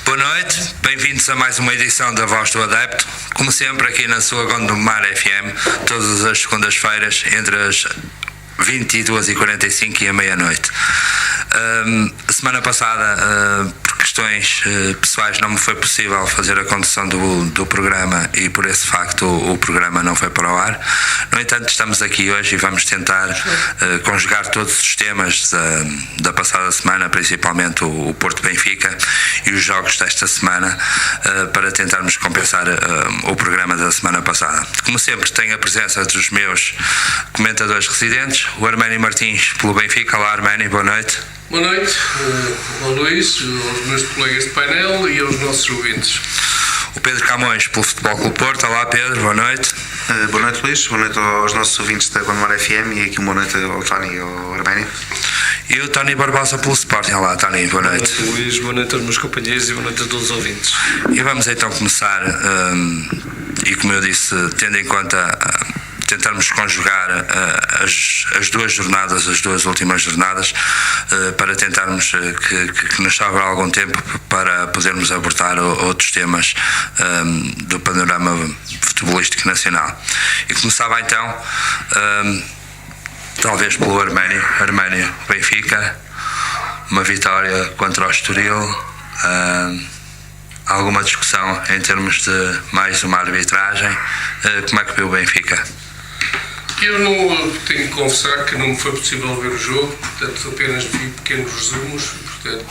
Boa noite, bem-vindos a mais uma edição da Voz do Adepto, como sempre aqui na sua Gondomar FM, todas as segundas-feiras entre as 22h45 e a meia-noite. A semana passada, por questões pessoais, não me foi possível fazer a condução do programa e por esse facto o programa não foi para o ar. No entanto, estamos aqui hoje e vamos tentar conjugar todos os temas da passada semana, principalmente o Porto Benfica e os jogos desta semana, para tentarmos compensar o programa da semana passada. Como sempre, tenho a presença dos meus comentadores residentes, o Arménio Martins pelo Benfica. Olá Arménio, boa noite. Boa noite ao Luís, aos meus colegas de painel e aos nossos ouvintes. O Pedro Camões pelo Futebol Clube Porto. Olá Pedro, boa noite. Boa noite Luís, boa noite aos nossos ouvintes da Gondomar FM e aqui uma boa noite ao Tony e ao Arménio. E o Tony Barbosa pelo Sporting. Olá Tony, boa noite. Boa noite Luís, boa noite aos meus companheiros e boa noite a todos os ouvintes. E vamos então começar, e como eu disse, tendo em conta tentarmos conjugar as duas jornadas, as duas últimas jornadas, para tentarmos que nos sobra algum tempo para podermos abordar outros temas do panorama futebolístico nacional. E começava então, talvez pelo Arménio Benfica, uma vitória contra o Estoril, alguma discussão em termos de mais uma arbitragem. Como é que viu o Benfica? Eu não tenho que confessar que não me foi possível ver o jogo, portanto apenas vi pequenos resumos, portanto,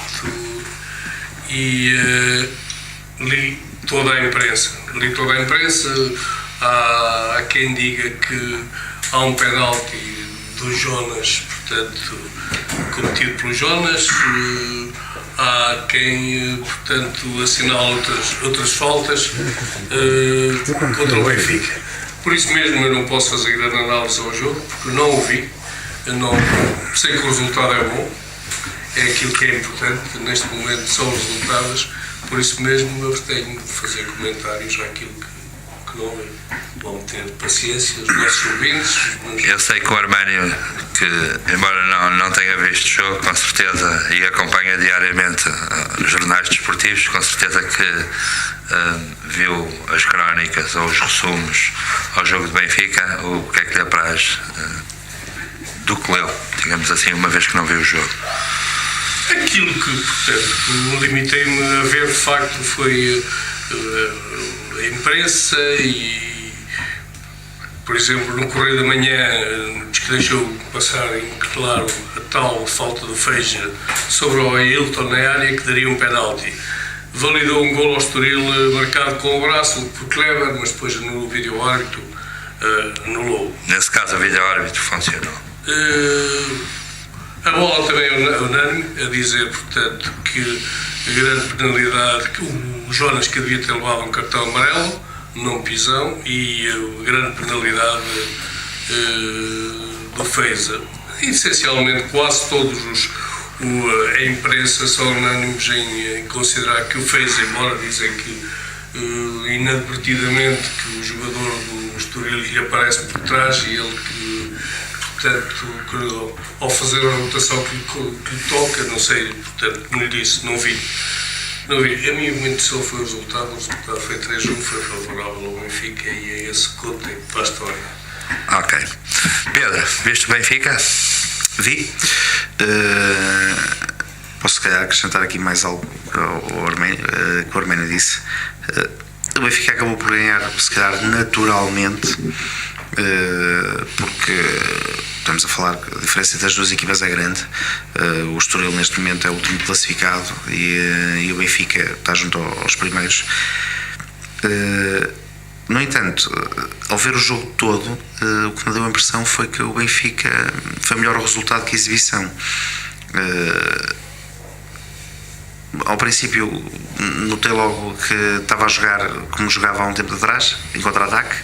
e li toda a imprensa. Há quem diga que há um penalti do Jonas, portanto, cometido pelo Jonas, há quem, portanto, assinala outras faltas contra o Benfica. Por isso mesmo eu não posso fazer grande análise ao jogo, porque não o vi, eu não sei que o resultado é bom, é aquilo que é importante, neste momento são os resultados, por isso mesmo eu tenho de fazer comentários àquilo que não vi. Vão ter paciência, os nossos ouvintes. Eu sei que o Arménio, que embora não tenha visto o jogo, com certeza, e acompanha diariamente os jornais desportivos, com certeza que viu as crónicas ou os resumos ao jogo de Benfica. O que é que lhe apraz do que leu, digamos assim, uma vez que não viu o jogo? Aquilo que, portanto, limitei-me a ver, de facto, foi a imprensa e, por exemplo, no Correio da Manhã, que deixou passar em claro a tal falta do Feixa sobre o Ailton na área que daria um penalti. Validou um golo ao Estoril marcado com o braço por Kleber, mas depois no vídeo-árbitro anulou. Nesse caso, o vídeo-árbitro funcionou. A bola também é unânime a dizer, portanto, que a grande penalidade, que o Jonas que devia ter levado um cartão amarelo, não pisão, e a grande penalidade do Feixa. Essencialmente, quase todos a imprensa são unânimes em considerar que o Feixa, embora dizem que inadvertidamente que o jogador do Estoril lhe aparece por trás e ele que, portanto, ao fazer a rotação que lhe toca, não sei, portanto, como lhe disse, não vi. A minha intenção foi o resultado foi 3-1, foi favorável ao Benfica e é esse que conta para a história. Ok. Pedro, viste o Benfica? Vi. Posso se calhar acrescentar aqui mais algo ao Arménio, que o Arménio disse. O Benfica acabou por ganhar, se calhar naturalmente, porque estamos a falar que a diferença entre as duas equipas é grande. O Estoril neste momento é o último classificado e o Benfica está junto aos primeiros. No entanto, ao ver o jogo todo, o que me deu a impressão foi que o Benfica foi melhor o resultado que a exibição. Ao princípio notei logo que estava a jogar como jogava há um tempo atrás, em contra-ataque.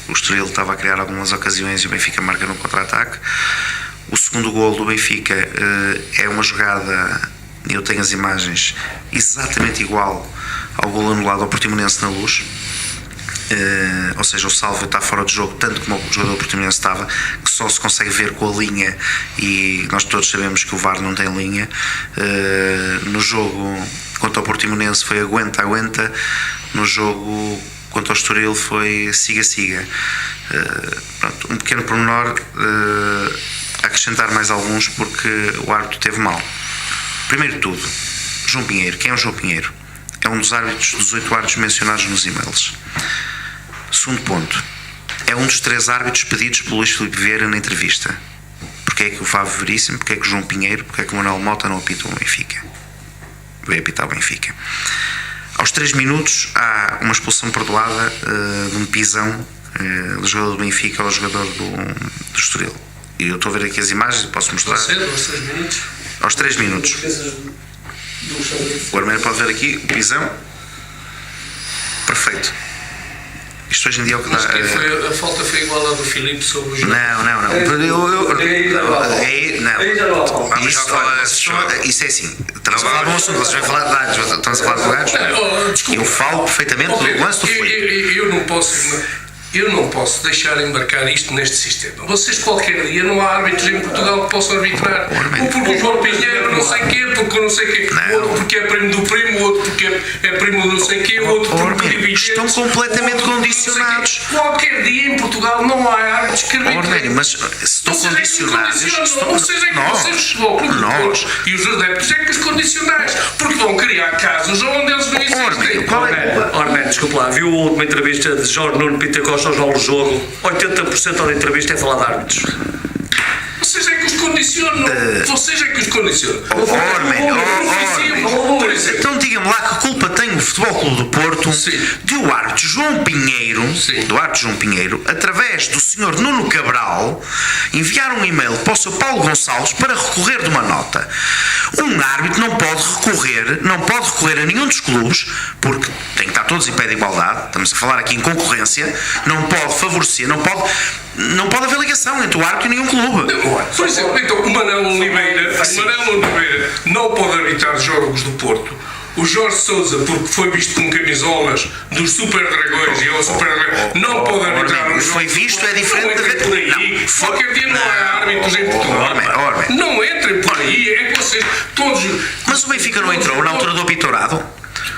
O Estoril estava a criar algumas ocasiões e o Benfica marca no contra-ataque. O segundo golo do Benfica é uma jogada, eu tenho as imagens, exatamente igual ao golo anulado ao Portimonense na Luz. Ou seja, o Salvo está fora de jogo tanto como o jogador portimonense estava, que só se consegue ver com a linha, e nós todos sabemos que o VAR não tem linha. No jogo Contra o Portimonense foi aguenta. No jogo contra o Estoril foi siga. Pronto, um pequeno pormenor, acrescentar mais alguns porque o árbitro teve mal. Primeiro de tudo, João Pinheiro. Quem é o João Pinheiro? É um dos árbitros, dos 8 árbitros mencionados nos e-mails. Segundo ponto, é um dos 3 árbitros pedidos pelo Luís Filipe Vieira na entrevista. Porque é que o Fábio Veríssimo, porque é que o João Pinheiro, porque é que o Manuel Mota não apita o Benfica? Veio apitar o Benfica. Aos 3 minutos há uma expulsão perdoada de um pisão do jogador do Benfica ao jogador do Estoril. E eu estou a ver aqui as imagens, posso mostrar. Aos 3 minutos? Aos 3 minutos. O Arménio pode ver aqui o pisão. Perfeito. Isto hoje em dia é o que dá. A falta foi igual à do Filipe sobre o jogo. Não. Isso é assim. Estamos a falar de um assunto, vocês vão falar de dados, estamos a falar de lugares. Eu falo perfeitamente do lance do Filipe. Eu não posso deixar embarcar isto neste sistema. Vocês qualquer dia não há árbitros em Portugal que possam arbitrar. Ou porque o João Pinheiro não sei quê, porque não sei quê, outro porque é primo do primo, outro porque é primo do não sei quê, outro porque estão completamente condicionados. Qualquer dia em Portugal não há árbitros que arbitrem. Mas se estão condicionados, vocês é que vocês nós e os adeptos é que os condicionais, porque vão criar casos onde eles não existem. Arménio, desculpa lá, viu a última entrevista de Jorge Nuno Pinto Costa ao Jogo do Jogo? 80% da entrevista é falar de árbitros. Vocês é que os condicionam. Vocês é que os condicionam. Por exemplo, então diga-me lá que culpa tem o Futebol Clube do Porto de o árbitro João Pinheiro, através do Sr. Nuno Cabral, enviar um e-mail para o Sr. Paulo Gonçalves para recorrer de uma nota. Um árbitro não pode recorrer a nenhum dos clubes, porque tem que estar todos em pé de igualdade. Estamos a falar aqui em concorrência. Não pode favorecer, não pode haver ligação entre o árbitro e nenhum clube. Por exemplo, então o Manuel Oliveira não pode arbitrar jogos do Porto. O Jorge Sousa, porque foi visto com camisolas dos Super Dragões e ao Super Dragões, não pode arbitrar os jogos. Foi visto, é diferente de por aí. Qualquer dia não há árbitros em Portugal. Não entrem por aí, é que vocês todos. Mas o Benfica não entrou na altura do apitorado?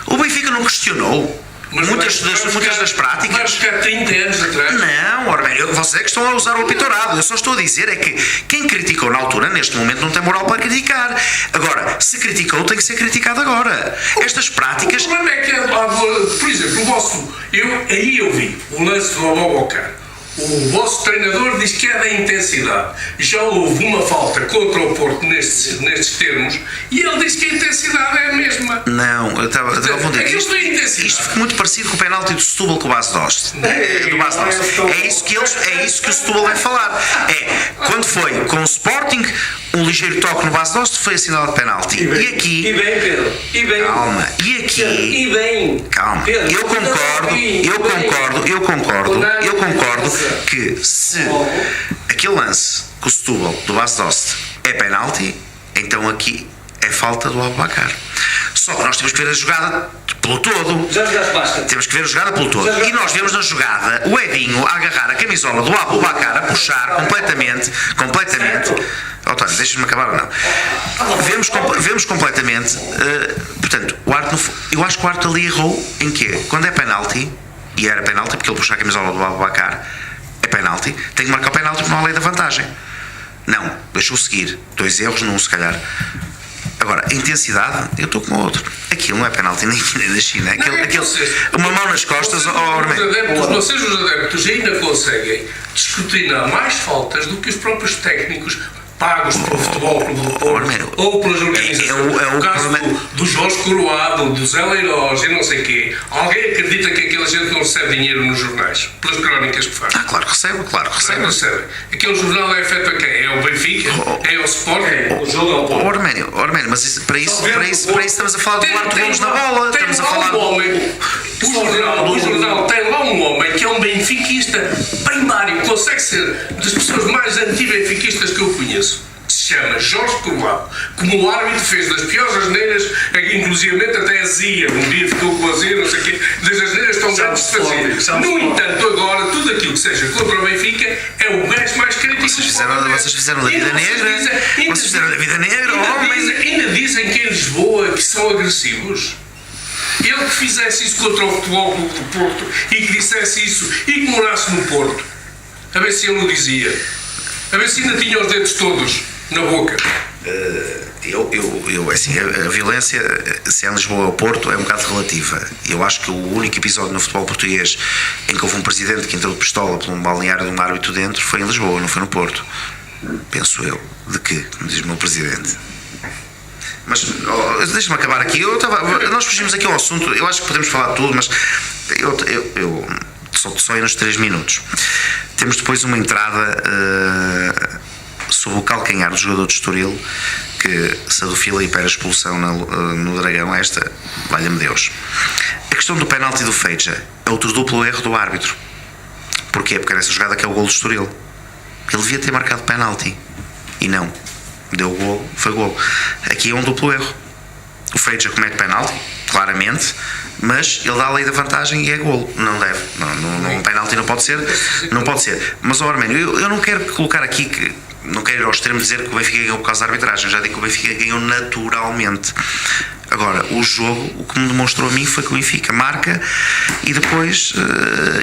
O Benfica não questionou muitas das práticas? Vai buscar 30 anos atrás? Não, Arménio, vocês é que estão a usar o apitorado. Eu só estou a dizer é que quem criticou na altura, neste momento, não tem moral para criticar. Agora, se criticou, tem que ser criticado agora. Estas práticas. O problema é que, por exemplo, eu vi o lance do Abobocar. O vosso treinador diz que é da intensidade. Já houve uma falta contra o Porto nestes termos e ele diz que a intensidade é a mesma. Não, eu estava a confundir. Isto fica muito parecido com o penalti do Setúbal com o Base Dost. É isso que o Setúbal vai falar. Quando foi com o Sporting, um ligeiro toque no Base Dost foi assinalado de penalti. E aqui. E bem, Pedro. E bem. Calma. E aqui. E bem. Calma. Pedro, eu concordo que se aquele lance com o Setúbal do Base Dost é penalti, então aqui é falta do Abobacar. Só que nós temos que ver a jogada pelo todo. Já jogaste basta. Temos que ver a jogada pelo todo. E nós vemos na jogada o Edinho a agarrar a camisola do Abobacar, a puxar completamente. António, deixa-me acabar ou não? Vemos completamente. Portanto, o árbitro, eu acho que o árbitro ali errou em quê? Quando é penalti, e era penalti porque ele puxou a camisola do Abobacar, é penalti, tem que marcar o penalti porque não há lei da vantagem. Não, deixou seguir. 2 erros num, se calhar. Agora, a intensidade, eu estou com o outro. Aquilo não é penalti nem na China. Uma mão nas costas ao Arménio. Vocês, os adeptos, ainda conseguem discutinar mais faltas do que os próprios técnicos pagos pelo Futebol Clube do Porto ou pelas organizações. O caso do Jorge Coroado, do Zé Leiroz e não sei o quê. Alguém acredita que aquela gente não recebe dinheiro nos jornais? Pelas crónicas que faz? Claro que recebe. Aquele jornal é feito a quem? É o Benfica? É o Sporting? O jogo é o Porto? Arménio, mas para isso estamos a falar do Duarte Gomes na bola. Estamos a falar do homem. O jornal tem lá um homem que é um benfiquista primário, consegue ser das pessoas mais anti-benfiquistas que eu conheço. Se chama Jorge Coroado. Como o árbitro fez das piores asneiras, inclusivamente até azia. Um dia ficou com azia, não sei o quê. Das asneiras tão grandes de fazer. No entanto, agora, tudo aquilo que seja contra o Benfica é o gajo mais crítico. fizeram da vida negra. Vocês fizeram da vida negra, homem. Ainda dizem que em Lisboa que são agressivos. Ele que fizesse isso contra o Futebol Clube do Porto e que dissesse isso e que morasse no Porto. A ver se ele o dizia. A ver se ainda tinha os dedos todos na boca. Assim, a violência, se é em Lisboa ou Porto, é um bocado relativa. Eu acho que o único episódio no futebol português em que houve um presidente que entrou de pistola por um balneário de um árbitro dentro foi em Lisboa, não foi no Porto. Penso eu. De que? Como diz o meu presidente. Mas deixa-me acabar aqui. Nós fugimos aqui ao assunto. Eu acho que podemos falar tudo, mas eu só aí nos 3 minutos. Temos depois uma entrada sobre o calcanhar do jogador de Estoril, que se a do Filipe era expulsão no Dragão, esta, valha-me Deus. A questão do penalti do Feija é outro duplo erro do árbitro. Porquê? Porque nessa jogada que é o gol do Estoril. Ele devia ter marcado penalti e não. Deu o gol, foi gol. Aqui é um duplo erro. O Feija comete penalti, claramente, mas ele dá a lei da vantagem e é gol. Não deve. Um penalti não pode ser. Não pode ser. Mas, Arménio, eu não quero colocar aqui que. Não quero ir ao extremo dizer que o Benfica ganhou por causa da arbitragem. Já digo que o Benfica ganhou naturalmente. Agora, o jogo, o que me demonstrou a mim foi que o Benfica marca e depois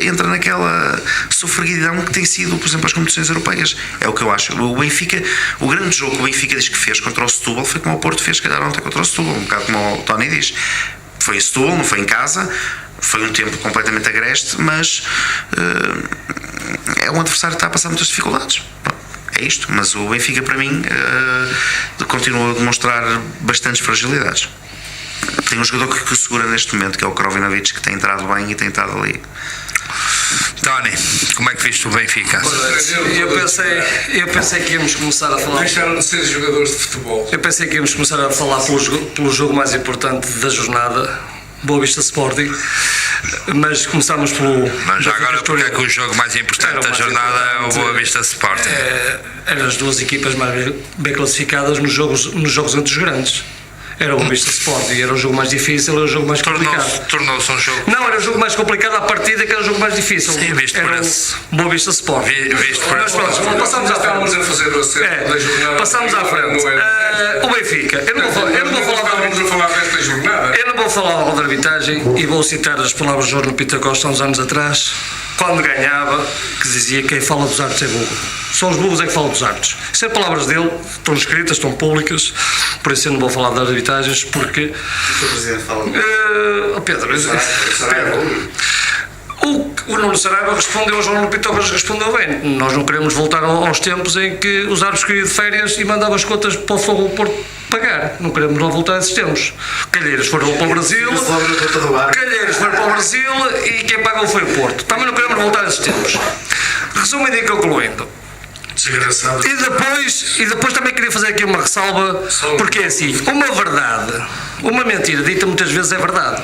entra naquela sofreguidão que tem sido, por exemplo, as competições europeias. É o que eu acho. O Benfica, o grande jogo que o Benfica diz que fez contra o Setúbal foi como o Porto fez, calhar, ontem contra o Setúbal. Um bocado como o Tony diz. Foi em Setúbal, não foi em casa. Foi um tempo completamente agreste, mas é um adversário que está a passar muitas dificuldades. É isto, mas o Benfica, para mim, continua a demonstrar bastantes fragilidades. Tem um jogador que o segura neste momento, que é o Krovinovic, que tem entrado bem e tem estado ali. Tony, como é que viste o Benfica? Eu pensei que íamos começar a falar. Deixaram de ser jogadores de futebol. Eu pensei que íamos começar a falar pelo jogo mais importante da jornada, Boa Vista Sporting, mas começámos pelo. Mas já agora, porque é que o jogo mais importante da jornada é o Boa Vista Sporting? Eram as duas equipas mais bem classificadas nos jogos entre os grandes. Era o Boa Vista Sporting, era o jogo mais difícil, era o jogo mais complicado. Tornou-se um jogo. Não, era o jogo mais complicado à partida, que era o jogo mais difícil. Sim, visto por era esse. o Boa Vista Sporting. Mas pronto, passamos à frente. A fazer o acerto da jornada. Passamos à frente. O Benfica. Eu não vou falar desta jornada. Eu não vou falar da arbitragem e vou citar as palavras de Jorge Pita Costa há uns anos atrás, quando ganhava, que dizia que quem fala dos árbitros é burro. Só os burros é que falam dos árbitros. Isso é palavras dele, estão escritas, estão públicas, por isso eu não vou falar das arbitragens, porque... O Sr. Presidente fala... Pedro, o Nuno Saraiva respondeu, o João Pita Costa respondeu bem. Nós não queremos voltar aos tempos em que os árbitros queriam de férias e mandavam as contas para o Fogo do Porto pagar. Não queremos lá voltar a esses tempos. Calheiros foram para o Brasil, e quem pagou foi o Porto. Também não queremos voltar a esses tempos. Resumindo e concluindo. Desgraçado. E depois também queria fazer aqui uma ressalva, porque é assim, uma mentira dita muitas vezes é verdade.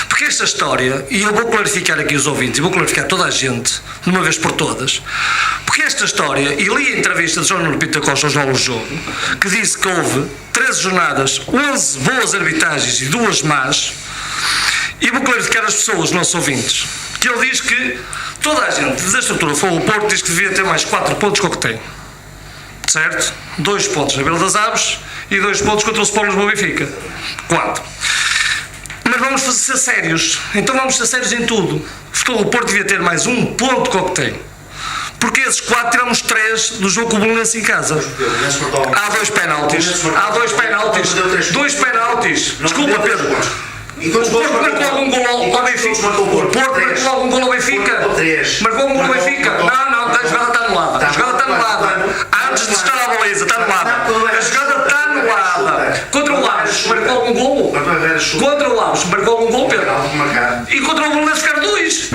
Porque esta história, e eu vou clarificar aqui os ouvintes, e vou clarificar toda a gente, de uma vez por todas, porque esta história, e li a entrevista de João Nuno Pita Costa ao Jornal do Jogo, que disse que houve 13 jornadas, 11 boas arbitragens e 2 más, e vou clarificar as pessoas, os nossos ouvintes, que ele diz que toda a gente da estrutura Fogo do Porto diz que devia ter mais 4 pontos que o que tem. Certo? 2 pontos na Vila das Aves e 2 pontos contra o Sport Lisboa Benfica. 4. Mas vamos ser sérios. Então vamos ser sérios em tudo. O Futebol do Porto devia ter mais 1 ponto que o que tem. Porque esses 4 tiramos 3 do jogo com o Belenenses em casa. Há 2 penaltis. 2 penaltis. Desculpa, Pedro. O Porto marcou algum gol ao Benfica. Marcou um gol ao Benfica. Não, a jogada está anulada. Antes de estar à baliza, está anulada. A jogada está anulada. Contra o Aves, marcou algum gol? Pedro. E contra o Belenenses ficaram 2.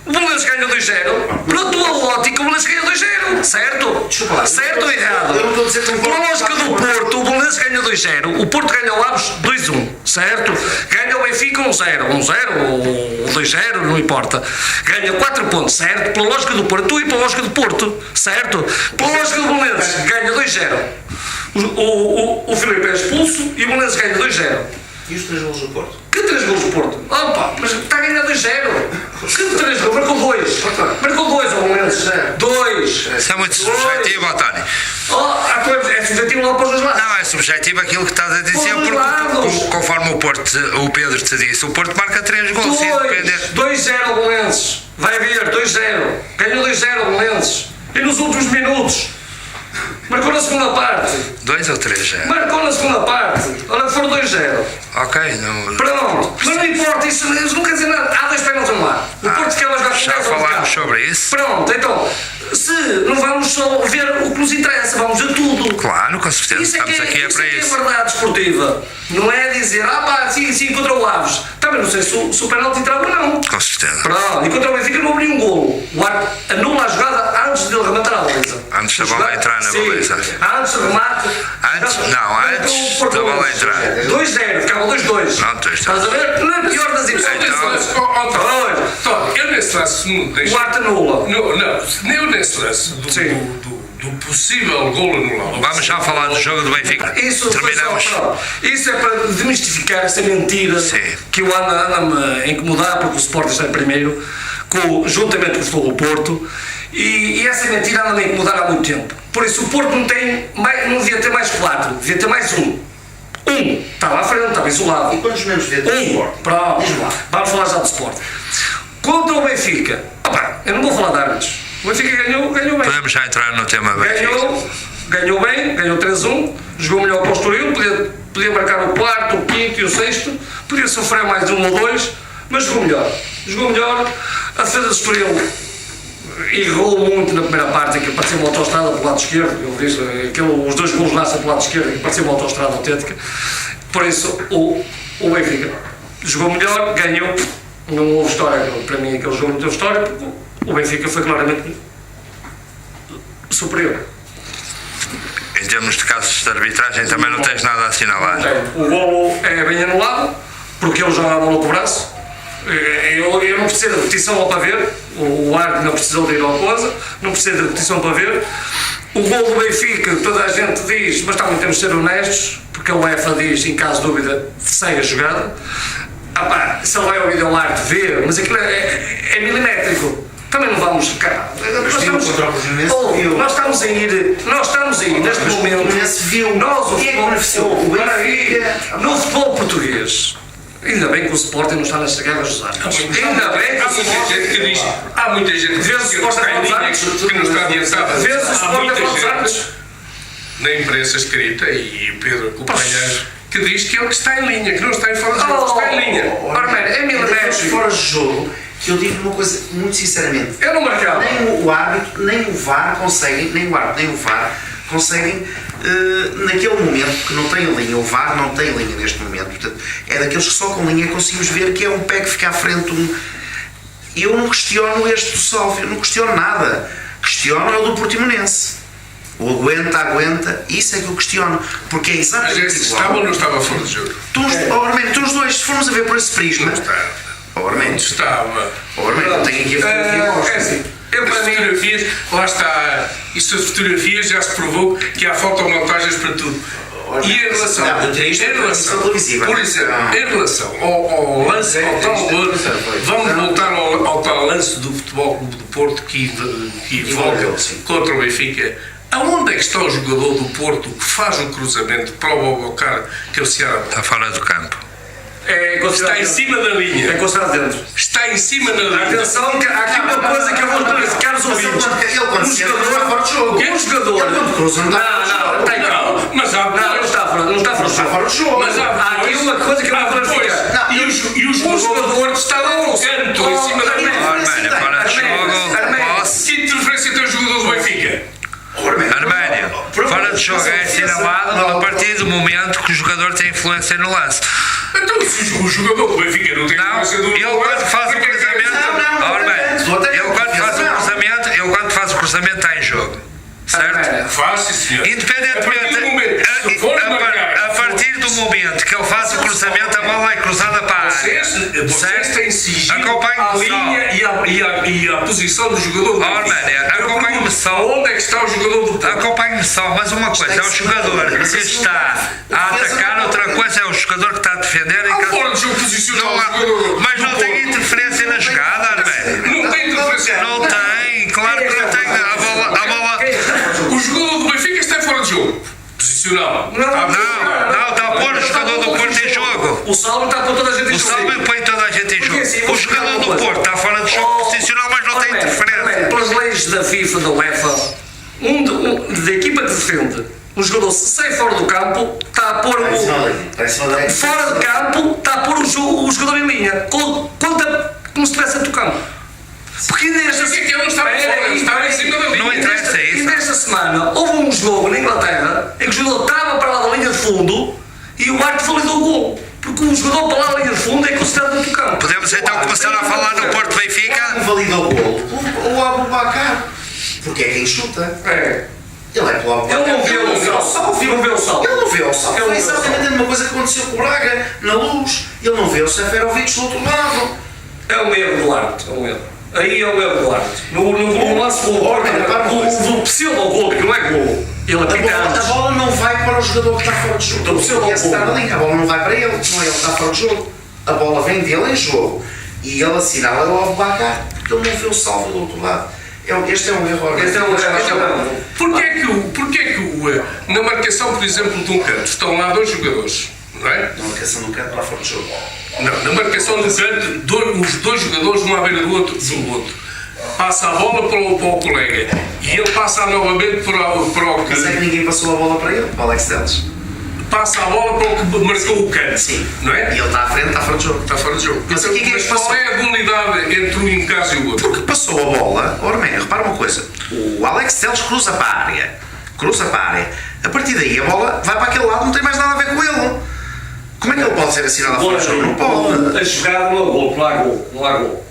O Belenenses ganhou 2-0. Pela tua ótica, o Belenenses ganhou 2-0. Certo? Certo ou errado? Pela lógica do Porto, o Belenenses ganhou 2-0. O Porto ganhou o Aves 2-1. Certo? Ganha o Benfica 1-0 ou 2-0, não importa. Ganha 4 pontos. Certo? Pela lógica do Porto e pela lógica do Porto. Certo? Pela lógica do Belenenses, ganha 2-0. O Filipe é expulso e o Belenenses ganha 2-0. E os 3 golos do Porto? Que 3 golos do Porto? Opa, mas está a ganhar 2-0. Que 3 golos? Marcou 2. Marcou 2 ao Belenenses. 2. Isso é muito subjetivo, António. É subjetivo lá para os dois lados. Não, é subjetivo aquilo que estás a dizer, Todos os lados. porque conforme o Pedro te disse, o Porto marca 3 gols. 2-0 Belenenses. Vai ver, 2-0. Ganhou 2-0 Belenenses. E nos últimos minutos. Marcou na segunda parte. 2 ou 3 já? Marcou na segunda parte. Olha, foram 2-0. Ok, não. Pronto. Mas não importa, isso não quer dizer nada. Há 2 pênaltis lá. O Porto quer jogar com Já 10 ou falámos 10. sobre isso? Pronto, então, se não vamos só ver o que nos interessa, vamos ver tudo. Claro, com certeza, Isso estamos aqui isso para é que isso. é verdade desportiva. Não é dizer, sim, contra o Aves. Também não sei se o penalti entrava ou não. Com certeza. Pronto, e contra o Benfica não abriu um golo. O árbitro anula a jogada antes dele rematar a baliza. Antes da bola entrar na baliza. Antes do remate. Antes da bola entrar. 2-0, ficava 2-2. Pronto, Estás a ver? Na pior das hipóteses. Eu nesse lance O árbitro anula. Não, eu nesse lance do possível golo anulado. Vamos já falar do jogo do Benfica. Terminamos. Isso é para desmistificar essa mentira. Sim. Que eu ando-me a incomodar porque o Sporting está em primeiro, juntamente com o Futebol do Porto, e essa mentira anda-me a incomodar há muito tempo. Por isso o Porto não devia ter mais 4, devia ter mais 1. Está lá à frente, estava isolado. E quantos menos devia ter o Sporting? Pronto, vamos falar já do Sporting. Contra o Benfica, eu não vou falar de árbitros. O Benfica ganhou bem. Podemos já entrar no tema Benfica. Ganhou bem, ganhou 3-1, jogou melhor para o Estoril, podia marcar o quarto, o quinto e o sexto, podia sofrer mais de 1 ou 2, mas jogou melhor. A defesa do Estoril errou muito na primeira parte, que parecia uma autoestrada pelo lado esquerdo. Eu disse, os 2 golos nascem pelo lado esquerdo, que parecia uma autoestrada autêntica. Por isso, o Benfica jogou melhor, ganhou. Não houve história, para mim aquele jogo não teve história, porque o Benfica foi claramente superior. Em termos de casos de arbitragem também não tens nada a assinalar. O golo é bem anulado, porque ele joga a bola com o braço. Eu não preciso de repetição para ver, o árbitro não precisou de ir ao coisa, não precisa de repetição para ver. O gol do Benfica, toda a gente diz, mas também temos de ser honestos, porque a UEFA diz, em caso de dúvida, segue a jogada. Se ele vai ao vídeo ao árbitro ver, mas aquilo é milimétrico. Também não vamos ficar. Nós estamos a ir neste momento. No futebol português. Ainda bem que o Sporting não está nas chegadas dos árbitros. Ainda bem que o Sporting. Há muita gente que Vês o Sporting está em linha que não está adiantada. Vês o Sporting Há a muita falar gente na imprensa escrita, e o Pedro acompanha, que diz que é o que está em linha, que não está em fora de jogo, está em linha. É milimétrico. Fora de jogo, que eu digo uma coisa muito sinceramente. Eu não marcava. Nem o árbitro, nem o VAR conseguem, naquele momento que não tem linha, o VAR não tem linha neste momento, portanto, é daqueles que só com linha conseguimos ver que é um pé que fica à frente de um. Eu não questiono este do Sálvio, não questiono nada, questiono é o do Portimonense. O aguenta, isso é que eu questiono, porque é exatamente Mas esse igual. estava ou não estava fora de jogo? Tu os dois, se formos a ver por esse prisma, Não estava. Não estava. eu tenho aqui a fotografia. É assim. Eu As para mim. fotografias, lá está. Isso das fotografias já se provou que há fotomontagens para tudo. E em relação, Não, eu teria isto para transmissão televisiva. por exemplo, em relação ao lance, ao tal lance, vamos voltar ao tal lance do Futebol Clube do Porto que envolve contra o Benfica. Aonde é que está o jogador do Porto que faz o cruzamento para o Bobocar cabecear a bola? Está fora do campo. Está em cima da linha. É considerado dentro. Está em cima da linha. Atenção, que há aqui uma coisa que eu vou clarificar os ouvintes. Um jogador. Ele quando cruza, não está Não, mas há Não está fora de jogo. Mas Há aqui uma coisa que eu vou clarificar. E o jogador está lá no canto, em cima da linha. Arménio, fora de jogo. Posse. Que interferência tem o jogador do Benfica? Arménio, fora de jogo é assinalado a partir do momento que o jogador tem influência no lance. Então, se o jogador do Benfica não tem Não, influência do ele quando faz o cruzamento, ele quando faz o cruzamento está em jogo, certo? Faz, sim, senhor. Independentemente, a partir do momento que ele faz o cruzamento, a bola é cruzada para a área. Vocês têm sigilo Acompanhe-me à só. linha e a posição do jogador do Benfica. Acompanhe-me só. Onde é que está o jogador do Porto? Acompanhe-me só, mas uma coisa é o jogador que está a atacar, outra coisa é o jogador que está a defender. Fora de jogo posicional Não o há- jogador. mas não tem interferência na jogada, Arménio. Não tem interferência. Não tem, claro que não tem. A bola da FIFA, da UEFA, da equipa que defende, um jogador se sai fora do campo, está a pôr fora de campo, está a pôr o jogador em linha. Conta como se estivesse a tocar. Porque nesta semana houve um jogo na Inglaterra em que o jogador estava para lá da linha de fundo e o árbitro validou o gol. Porque o jogador para lá da linha de fundo é considerado dentro do campo. Podemos então começar a falar no Porto Benfica? Validou o gol. O Abubacar. Porque é quem chuta. Ele é pelo Abubacar. Ele não vê o salto. Ele não vê o salto. Ele não vê o salto. Foi exatamente a mesma coisa que aconteceu com o Braga, na Luz. Ele não vê o Seferovic do outro lado. É um erro do árbitro, é um erro. Aí é o erro do árbitro. No lance do pseudo-gol, que não é gol. Ele apita antes. A bola não vai para o jogador que está fora de jogo. A bola não vai para ele, não é ele que está fora de jogo. A bola vem dele em jogo. E ele assinala o Abubacar, porque ele não vê o salvo do outro lado. Este é um erro. Porquê que na marcação, por exemplo, de um canto, estão lá dois jogadores, não é? Na marcação de um canto para fora de jogo. Não, na marcação do canto, os dois jogadores, um à beira do outro, passa a bola para o colega e ele passa novamente para o Mas é que ninguém passou a bola para ele, para o Alex Telles. Passa a bola para o que marcou o canto. Sim. Não é? E ele está à frente, está fora de jogo. Está fora de jogo. Mas aqui quem é que passou? Qual é a dualidade entre um caso e o outro? Porque passou a bola, Ormé, repara uma coisa, o Alex Telles cruza para a área, a partir daí a bola vai para aquele lado, não tem mais nada a ver com ele. Como é que ele pode ser assinado fora de jogo? Não pode. A jogada não há gol, não há gol.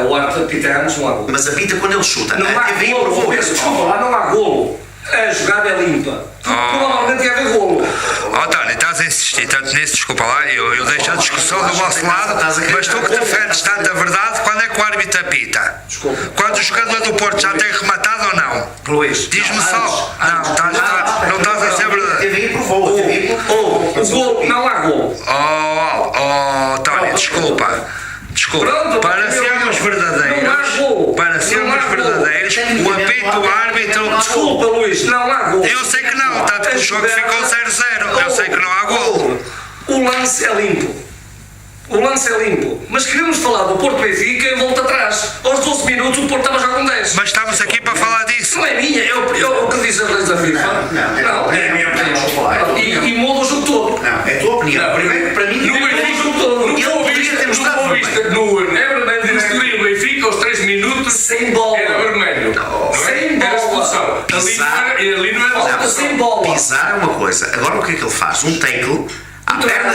O árbitro apita antes, não há gol. Mas apita quando ele chuta. Não há gol, desculpa lá, não há golo. A jogada é limpa. Provavelmente ia haver golo. António, estás a insistir tanto nisso, desculpa lá, eu deixo a discussão do vosso lado, mas tu que defendes tanto a verdade, quando é que o árbitro apita? Quando o jogador do Porto já tem rematado ou não? Luís, diz-me só. Não estás a ser verdade. O gol, não há gol. António, desculpa. Pronto, para sermos verdadeiros, o apito do árbitro. Desculpa, Luís, não há gol. Eu sei que não, tanto que o jogo ficou 0-0. Eu sei que não há gol. O lance é limpo. Mas queremos falar do Porto Benfica e volta atrás. Aos 12 minutos o Porto estava já com 10. Mas estamos aqui para falar disso. Não é minha, o que diz a lei da FIFA. Não, é a minha opinião. E muda o jogo todo. Não, é a tua opinião. Primeiro, para mim, muda o jogo todo. Ele poderia ter mostrado no Benfica, aos 3 minutos, sem bola. Era vermelho. Sem bola. Era expulsão. Ali não era sem bola. Pisar é uma coisa. Agora o que é que ele faz? Um tackle à perna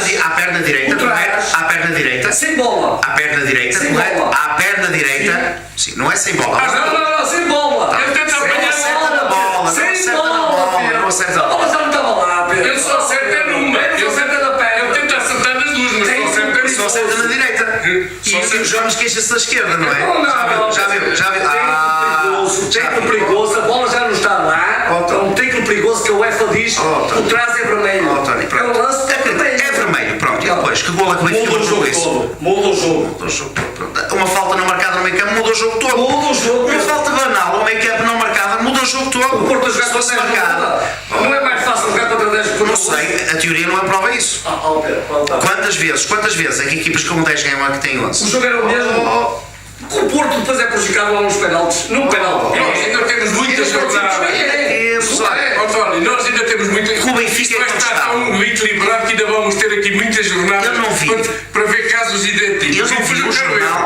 direita, correto? À perna direita. Sem bola. À perna direita, correto? À perna direita. Sim, não é sem bola. Não, sem bola. Ele tenta apanhar a bola. Sem bola. Não acerta a bola. A bola já não estava lá, Pedro. Ele só acerta numa. Ele acerta na perna. Ele tenta acertar nas duas, mas só acerta na direita. E o Jones queixa-se da esquerda, não é? Não. Já viu. Tem perigoso, a bola já não está lá. Então tem que perigoso que a UEFA diz que o trás é vermelho. É um lance é vermelho, pronto. E depois, que gol é que vai ficar muda o jogo. Uma falta não marcada no meio campo muda o jogo todo. Uma falta banal, o meio campo não marcada muda o jogo todo. O Porto jogar contra 10 marcada. Não é mais fácil jogar contra 10 por não sei, a teoria não aprova isso. Quantas vezes é que equipas com 10 ganham a que têm 11? O jogo era o mesmo. O Porto depois é prejudicado lá nos penaltis. Num penalti. Nós ainda temos muitas jornadas. António, nós ainda temos muitas. O Benfica vai estar tão equilibrado que ainda vamos ter aqui muitas jornadas para ver casos idênticos.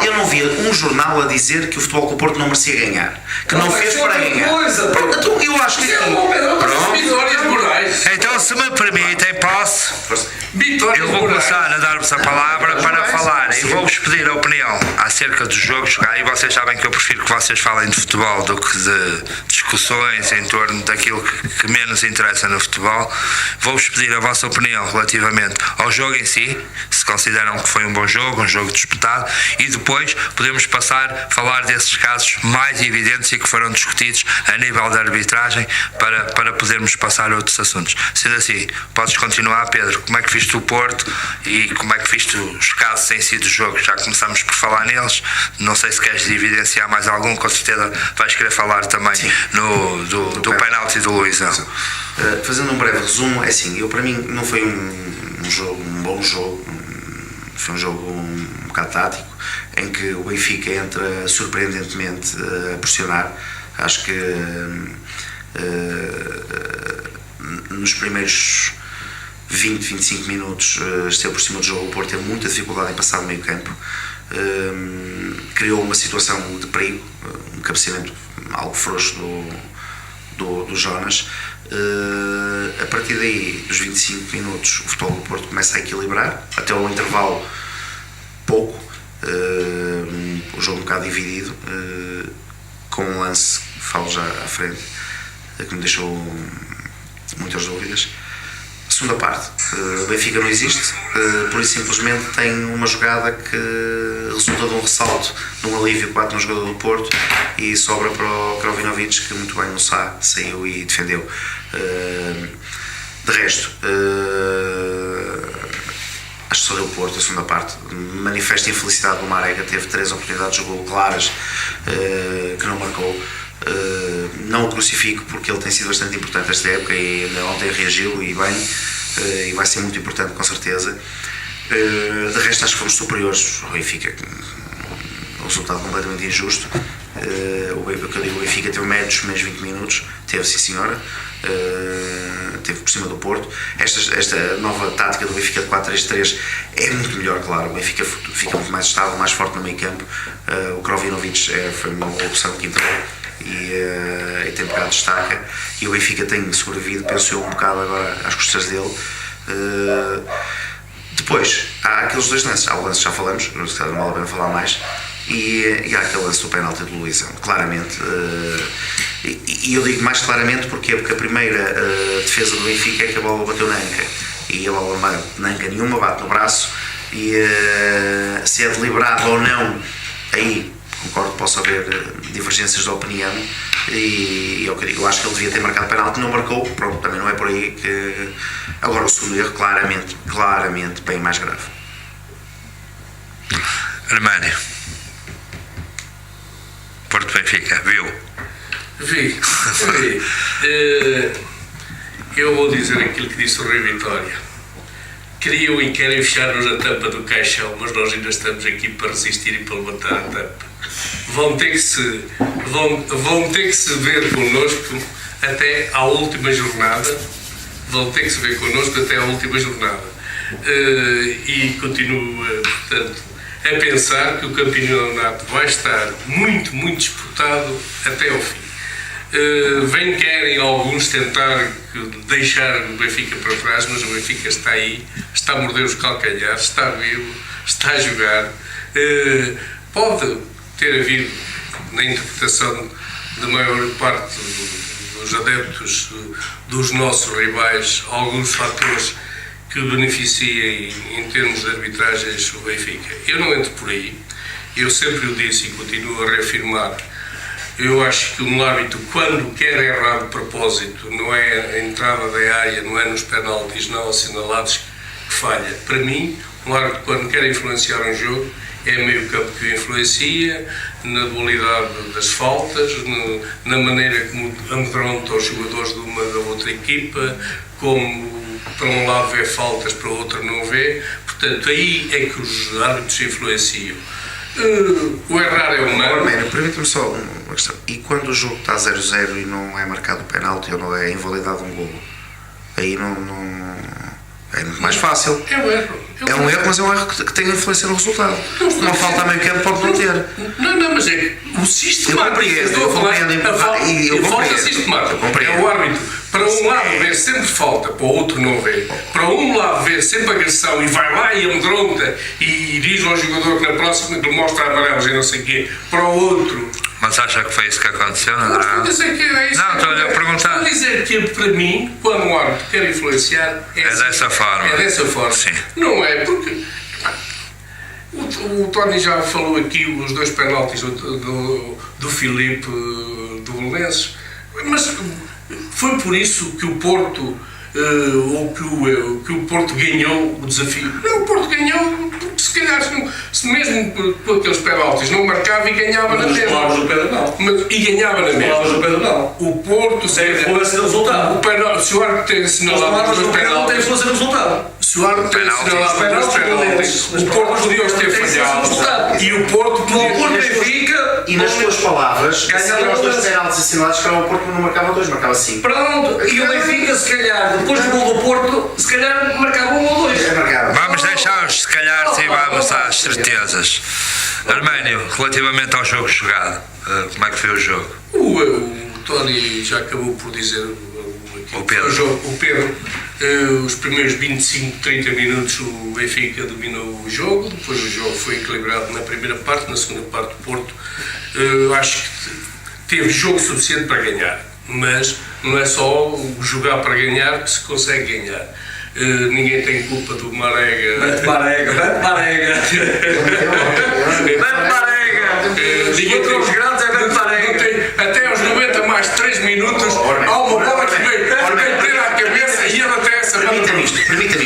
Eu não vi um jornal a dizer que o Futebol Clube do Porto não merecia ganhar. Que não fez para ganhar. Pronto, eu acho que vitórias morais. Então, se me permitem, posso? Vitórias Eu vou começar a dar-vos a palavra para falar e vou-vos pedir a opinião acerca dos jogos. E vocês sabem que eu prefiro que vocês falem de futebol do que de discussões em torno daquilo que menos interessa no futebol. Vou-vos pedir a vossa opinião relativamente ao jogo em si, se consideram que foi um bom jogo, um jogo disputado, e depois podemos passar a falar desses casos mais evidentes e que foram discutidos a nível de arbitragem para podermos passar a outros assuntos. Sendo assim, podes continuar, Pedro. Como é que viste o Porto e como é que viste os casos em si do jogo? Já começamos por falar neles. Não sei se queres evidenciar mais algum, com certeza vais querer falar também do penalti do Luizão. Fazendo um breve resumo, é assim, para mim não foi um bom jogo, foi um jogo um bocado tático, em que o Benfica entra surpreendentemente a pressionar, Acho que nos primeiros 20, 25 minutos esteve por cima do jogo. O Porto teve muita dificuldade em passar do meio campo, criou uma situação de perigo, um cabeceamento algo frouxo do Jonas. A partir daí, dos 25 minutos, o futebol do Porto começa a equilibrar, até ao intervalo pouco, o jogo um bocado dividido, com um lance, falo já à frente, que me deixou muitas dúvidas. Segunda parte, o Benfica não existe, por isso simplesmente tem uma jogada que resulta de um ressalto, de um alívio que bate no jogador do Porto e sobra para o Krovinovic, que muito bem no saiu e defendeu. De resto, acho que só deu o Porto a segunda parte. Manifesta infelicidade do Marega, teve 3 oportunidades de gol claras que não marcou. Não o crucifico, porque ele tem sido bastante importante esta época e ontem reagiu e bem, e vai ser muito importante com certeza. De resto, acho que fomos superiores ao Benfica, um resultado completamente injusto. O Benfica teve médios os primeiros 20 minutos, teve, sim senhora, teve por cima do Porto. Esta nova tática do Benfica de 4-3-3 é muito melhor, claro. O Benfica fica muito mais estável, mais forte no meio campo. O Krovinovic foi uma boa opção que entrou e tem pegado destaca, e o Benfica tem sobrevivido, penso eu, um bocado agora às custas dele. Depois há aqueles 2 lances, há o lance que já falamos, não vale a pena falar mais, e há aquele lance do penalti de Luizão, claramente, e eu digo mais claramente porque a primeira defesa do Benfica é que a bola bateu na anca, e a bola na anca nenhuma, bate no braço, e se é deliberado ou não, aí concordo que possa haver divergências de opinião, e é o que eu digo, eu acho que ele devia ter marcado penalti, não marcou, pronto, também não é por aí que... Agora o segundo erro, claramente bem mais grave. Armânio, Porto Benfica, viu? Vi. Eu vou dizer aquilo que disse o Rui Vitória. Queriam e querem fechar-nos a tampa do caixão, mas nós ainda estamos aqui para resistir e para levantar a tampa. Vão ter que se ver connosco até à última jornada. E continuo, portanto, a pensar que o campeonato vai estar muito, muito disputado até ao fim. Querem alguns tentar deixar o Benfica para trás, mas o Benfica está aí, está a morder os calcanhares, está vivo, está a jogar. Pode ter havido, na interpretação da maior parte dos adeptos dos nossos rivais, alguns fatores que beneficiem em termos de arbitragens o Benfica. Eu não entro por aí, eu sempre o disse e continuo a reafirmar. Eu acho que um árbitro, quando quer errar de propósito, não é a entrada da área, não é nos penaltis não assinalados que falha. Para mim, um árbitro, quando quer influenciar um jogo, é meio campo que o influencia, na dualidade das faltas, na maneira como amedronta os jogadores de uma da outra equipa, como para um lado vê faltas, para o outro não vê. Portanto, aí é que os árbitros influenciam. O errar é humano. Permite-me só uma questão. E quando o jogo está 0-0 e não é marcado o penalti ou não é invalidado um golo, aí não é muito mais fácil. É um erro. É um erro, mas é um erro que tem influência no resultado. Uma falta a meio campo pode não ter. Não, mas é o sistemático. Eu compreendo. A falta sistemática. É o árbitro. Para um lado ver sempre falta, para o outro não vê. Para um lado ver sempre agressão e vai lá e amedronta e diz ao jogador que na próxima que lhe mostra amarelos e não sei o quê. Para o outro. Mas acha que foi isso que aconteceu, não é? Não, estou-lhe a perguntar. Estou a dizer que, para mim, quando o árbitro quer influenciar, é dessa forma. É dessa forma. Sim. Não é porque... O Tony já falou aqui os 2 penaltis do Filipe do Belenenses, mas foi por isso que o Porto... ou que o Porto ganhou o desafio. Não, o Porto ganhou porque se calhar se mesmo por aqueles penaltis não marcava e ganhava na mesma. E ganhava na mesma. O Porto tem influência no resultado. Se o árbitro tem assinalado os 2 penaltis, tem influência no resultado. Se o árbitro tem assinalado os 2 penaltis, o Porto podia os ter falhado. E o Porto Benfica. E nas tuas palavras, ganharam os 2 penaltis assinalados, que era o Porto não marcava 2, marcava 5. Pronto, e o Benfica, se calhar, depois do gol do Porto, se calhar marcava 1 ou 2. Vamos deixar os se calhar e vamos às certezas. Arménio, relativamente ao jogo jogado, como é que foi o jogo? O Tony já acabou por dizer O Pedro. O Pedro, os primeiros 25, 30 minutos o Benfica dominou o jogo, depois o jogo foi equilibrado na primeira parte, na segunda parte o Porto acho que teve jogo suficiente para ganhar, mas não é só jogar para ganhar que se consegue ganhar. Ninguém tem culpa do Marega. Mete Marega. Os grandes é Mete Marega. Até aos 90 mais 3 minutos, há uma bola que veio ter à cabeça e ele até essa. Permita-me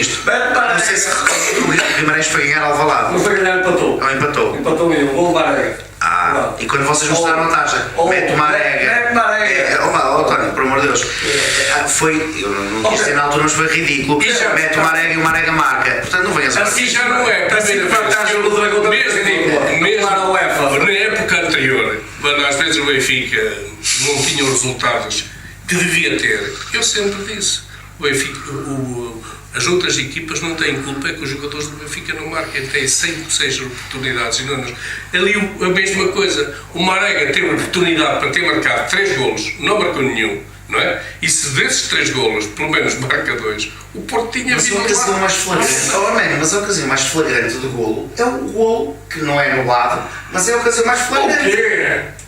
isto. Não sei se o Guimarães foi ganhar Alvalade. Não foi ganhar, empatou. Ou empatou. Empatou mesmo, gol de Marega. E quando vocês mostraram a taxa, mete o Marega. Mete Marega. António, por amor de Deus. Eu não quis dizer na altura, mas foi ridículo. Mete o Marega e o Marega marca. Portanto, não venhas a assim já não é. Mesmo na época anterior, quando às vezes o Benfica não tinha os resultados que devia ter, eu sempre disse: o Benfica, as outras equipas não têm culpa, é que os jogadores do Benfica não marquem, têm 5, 6 oportunidades e não nos... Ali a mesma coisa, o Marega teve oportunidade para ter marcado 3 golos, não marcou nenhum, não é? E se desses 3 golos, pelo menos marca 2, o Porto tinha vindo. Mas a ocasião mais flagrante, mas a ocasião mais flagrante do golo é o golo que não é anulado, mas é a ocasião mais flagrante.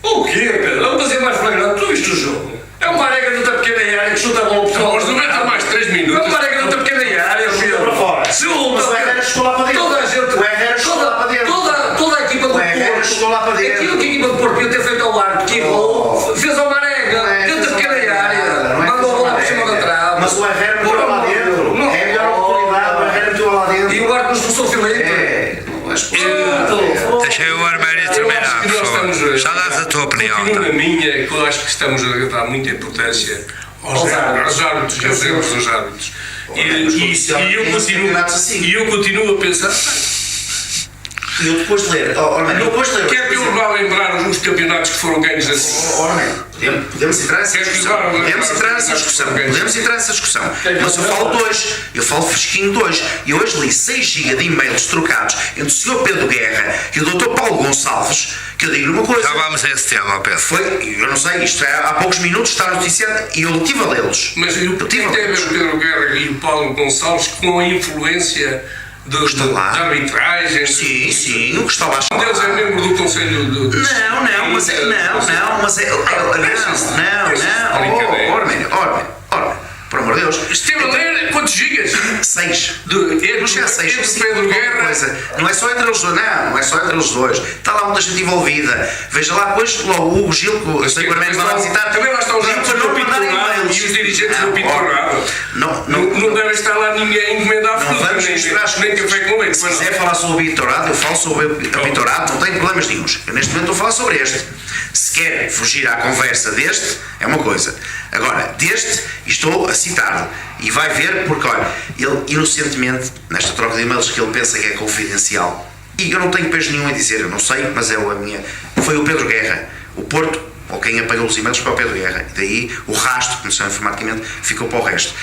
O quê, Pedro? A ocasião mais flagrante, tu viste o jogo? É o Marega dentro da pequena área que chuta a bola para aos 90 mais 3 minutos. É o Marega dentro da pequena área, Pedro. Para fora. Segundo, mas o Herrera chegou lá para dentro. Toda a gente. O Herrera chegou lá para dentro. Toda a equipa do Porto. O Herrera chegou lá para dentro. Aquilo que a equipa do Porto podia ter feito ao árbitro, que errou, fez ao Marega dentro da pequena área. Mandou a bola por cima da trave. Mas o Herrera meteu lá dentro. É a melhor oportunidade. O Herrera meteu lá dentro. E o árbitro nos expulsou o Filipe. Deixei o Arménio terminar, por favor. Já dás a tua opinião. Na minha, que eu acho que estamos a dar muita importância aos árbitros e aos erros dos árbitros. E eu continuo a pensar. E eu depois de ler. Quer que eu vá lembrar os campeonatos que foram ganhos assim? Podemos entrar nessa discussão. Mas eu falo de hoje. Eu falo fresquinho de hoje. E hoje li 6 GB de e-mails trocados entre o Sr. Pedro Guerra e o Dr. Paulo Gonçalves, que eu digo-lhe uma coisa. Já vamos a esse tema, Pedro. Eu não sei, isto é, há poucos minutos está noticiado e eu estive a lê-los. Mas o que tem a ver o Pedro Guerra e o Paulo Gonçalves com a influência da arbitragem? Sim, o que está lá. Um deles é membro do Conselho do... Não, mas é... Por amor de Deus. Esteve a ler quantos gigas? 6. Não chega a 6. Pedro Guerra. Não é só entre eles dois, não é só entre eles dois. Está lá muita gente envolvida. Veja lá depois o Hugo Gil, que eu sei que o Arménio vai visitar. Também lá estão os árbitros do Pinto Dourado e os dirigentes do Pinto Dourado. Não deve estar lá ninguém encomendado. Não vamos misturar nem café com leite. Se quiser falar sobre o Pinto Dourado, eu falo sobre o Pinto Dourado, não tenho problemas nenhuns. Eu neste momento estou a falar sobre este. Se quer fugir à conversa deste, é uma coisa. Agora, deste, estou a citar-lo. E vai ver, porque, olha, ele inocentemente, nesta troca de e-mails que ele pensa que é confidencial, e eu não tenho peso nenhum a dizer, eu não sei, mas é a minha. Foi o Pedro Guerra. O Porto, ou quem apagou os e-mails, foi o Pedro Guerra. E daí o rastro, como se chama informaticamente, ficou para o resto.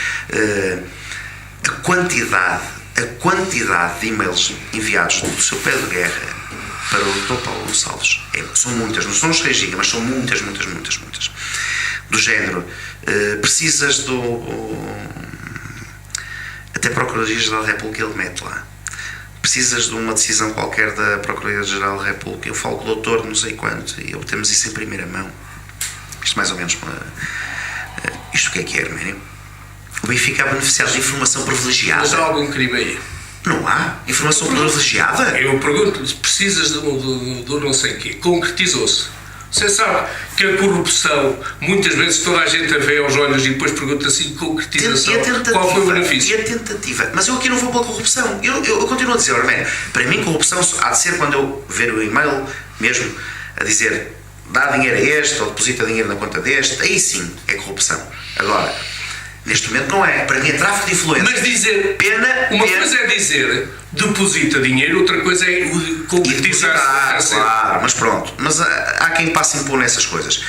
A quantidade de e-mails enviados do Sr. Pedro Guerra para o Dr. Paulo Gonçalves são muitas, não são os 6 GB, mas são muitas. Do género, precisas até Procuradoria-Geral da República ele mete lá. Precisas de uma decisão qualquer da Procuradoria-Geral da República, eu falo com o doutor não sei quanto e obtemos isso em primeira mão. Isto mais ou menos. Isto o que é, Arménio? O Benfica é beneficiado de informação privilegiada. Mas há algum crime aí? Não há? Informação privilegiada? Eu pergunto, precisas do não sei o quê. Concretizou-se. Você sabe que a corrupção, muitas vezes toda a gente a vê aos olhos e depois pergunta assim, concretização, qual foi o benefício? E a tentativa. Mas eu aqui não vou pela corrupção. Eu continuo a dizer, Arménio, para mim corrupção há de ser quando eu ver o e-mail mesmo a dizer dá dinheiro a este ou deposita dinheiro na conta deste, aí sim é corrupção. Agora, Neste momento não é. Para mim é tráfico de influência. Mas dizer. Uma coisa é dizer deposita dinheiro, outra coisa é concretizar. Claro, mas pronto. Mas há quem passe impor nessas coisas.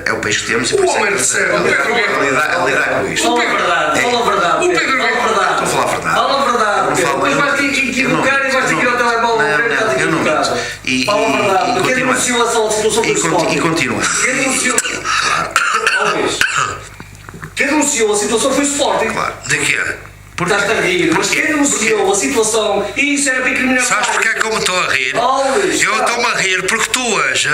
É o país que temos e por isso é que lidar com isto. Fala a verdade, fala a verdade. O Pedro Guerra. Estou a falar a verdade. Fala a verdade. Depois vais ter que equivocar e vais ter que ir ao telemóvel. Eu não minto. Fala a verdade. Quem denunciou a situação do Sporting? E continua. Quem denunciou? Quem denunciou a situação foi o Sporting. Claro. De quê? Estás a rir, mas quem denunciou a situação e isso era para incriminar. Sabes porque é que eu me estou a rir? Eu estou-me a rir porque tu hoje,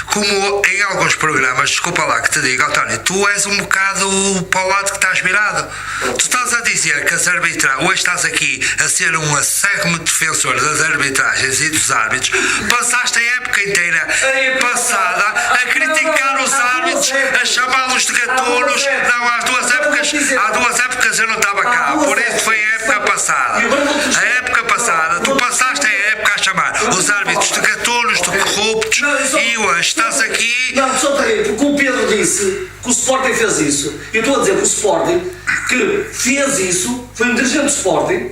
como em alguns programas, desculpa lá que te diga, António, tu és um bocado para o lado que estás virado. Tu estás a dizer que as arbitragens, hoje estás aqui a ser um acérrimo defensor das arbitragens e dos árbitros, passaste a época inteira passada a criticar os árbitros, a chamá-los de gatunos. Não, há duas épocas eu não estava cá, por isso foi a época passada. A época passada, tu passaste a época a chamar os árbitros de gatunos, de corruptos, e hoje estás aqui. Não, só te rir, porque o Pedro disse que o Sporting fez isso. Eu estou a dizer que o Sporting que fez isso foi um dirigente do Sporting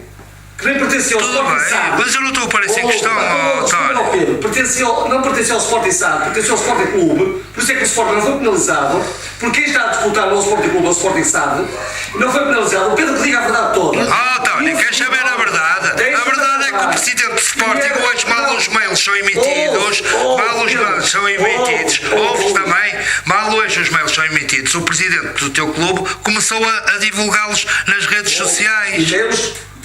que nem pertencia ao Sporting SAD. Mas eu não estou a parecer em questão, António. Não pertencia ao Sporting SAD, pertencia ao Sporting Clube, por isso é que o Sporting não foi penalizado, porque quem está a disputar no Sporting Clube é o Sporting SAD, não foi penalizado. O Pedro que diga a verdade toda. António, queres saber a verdade? A verdade é que o presidente do Sporting hoje mal os mails são emitidos, ouves também, mal hoje os mails são emitidos, o presidente do teu clube começou a divulgá-los nas redes sociais.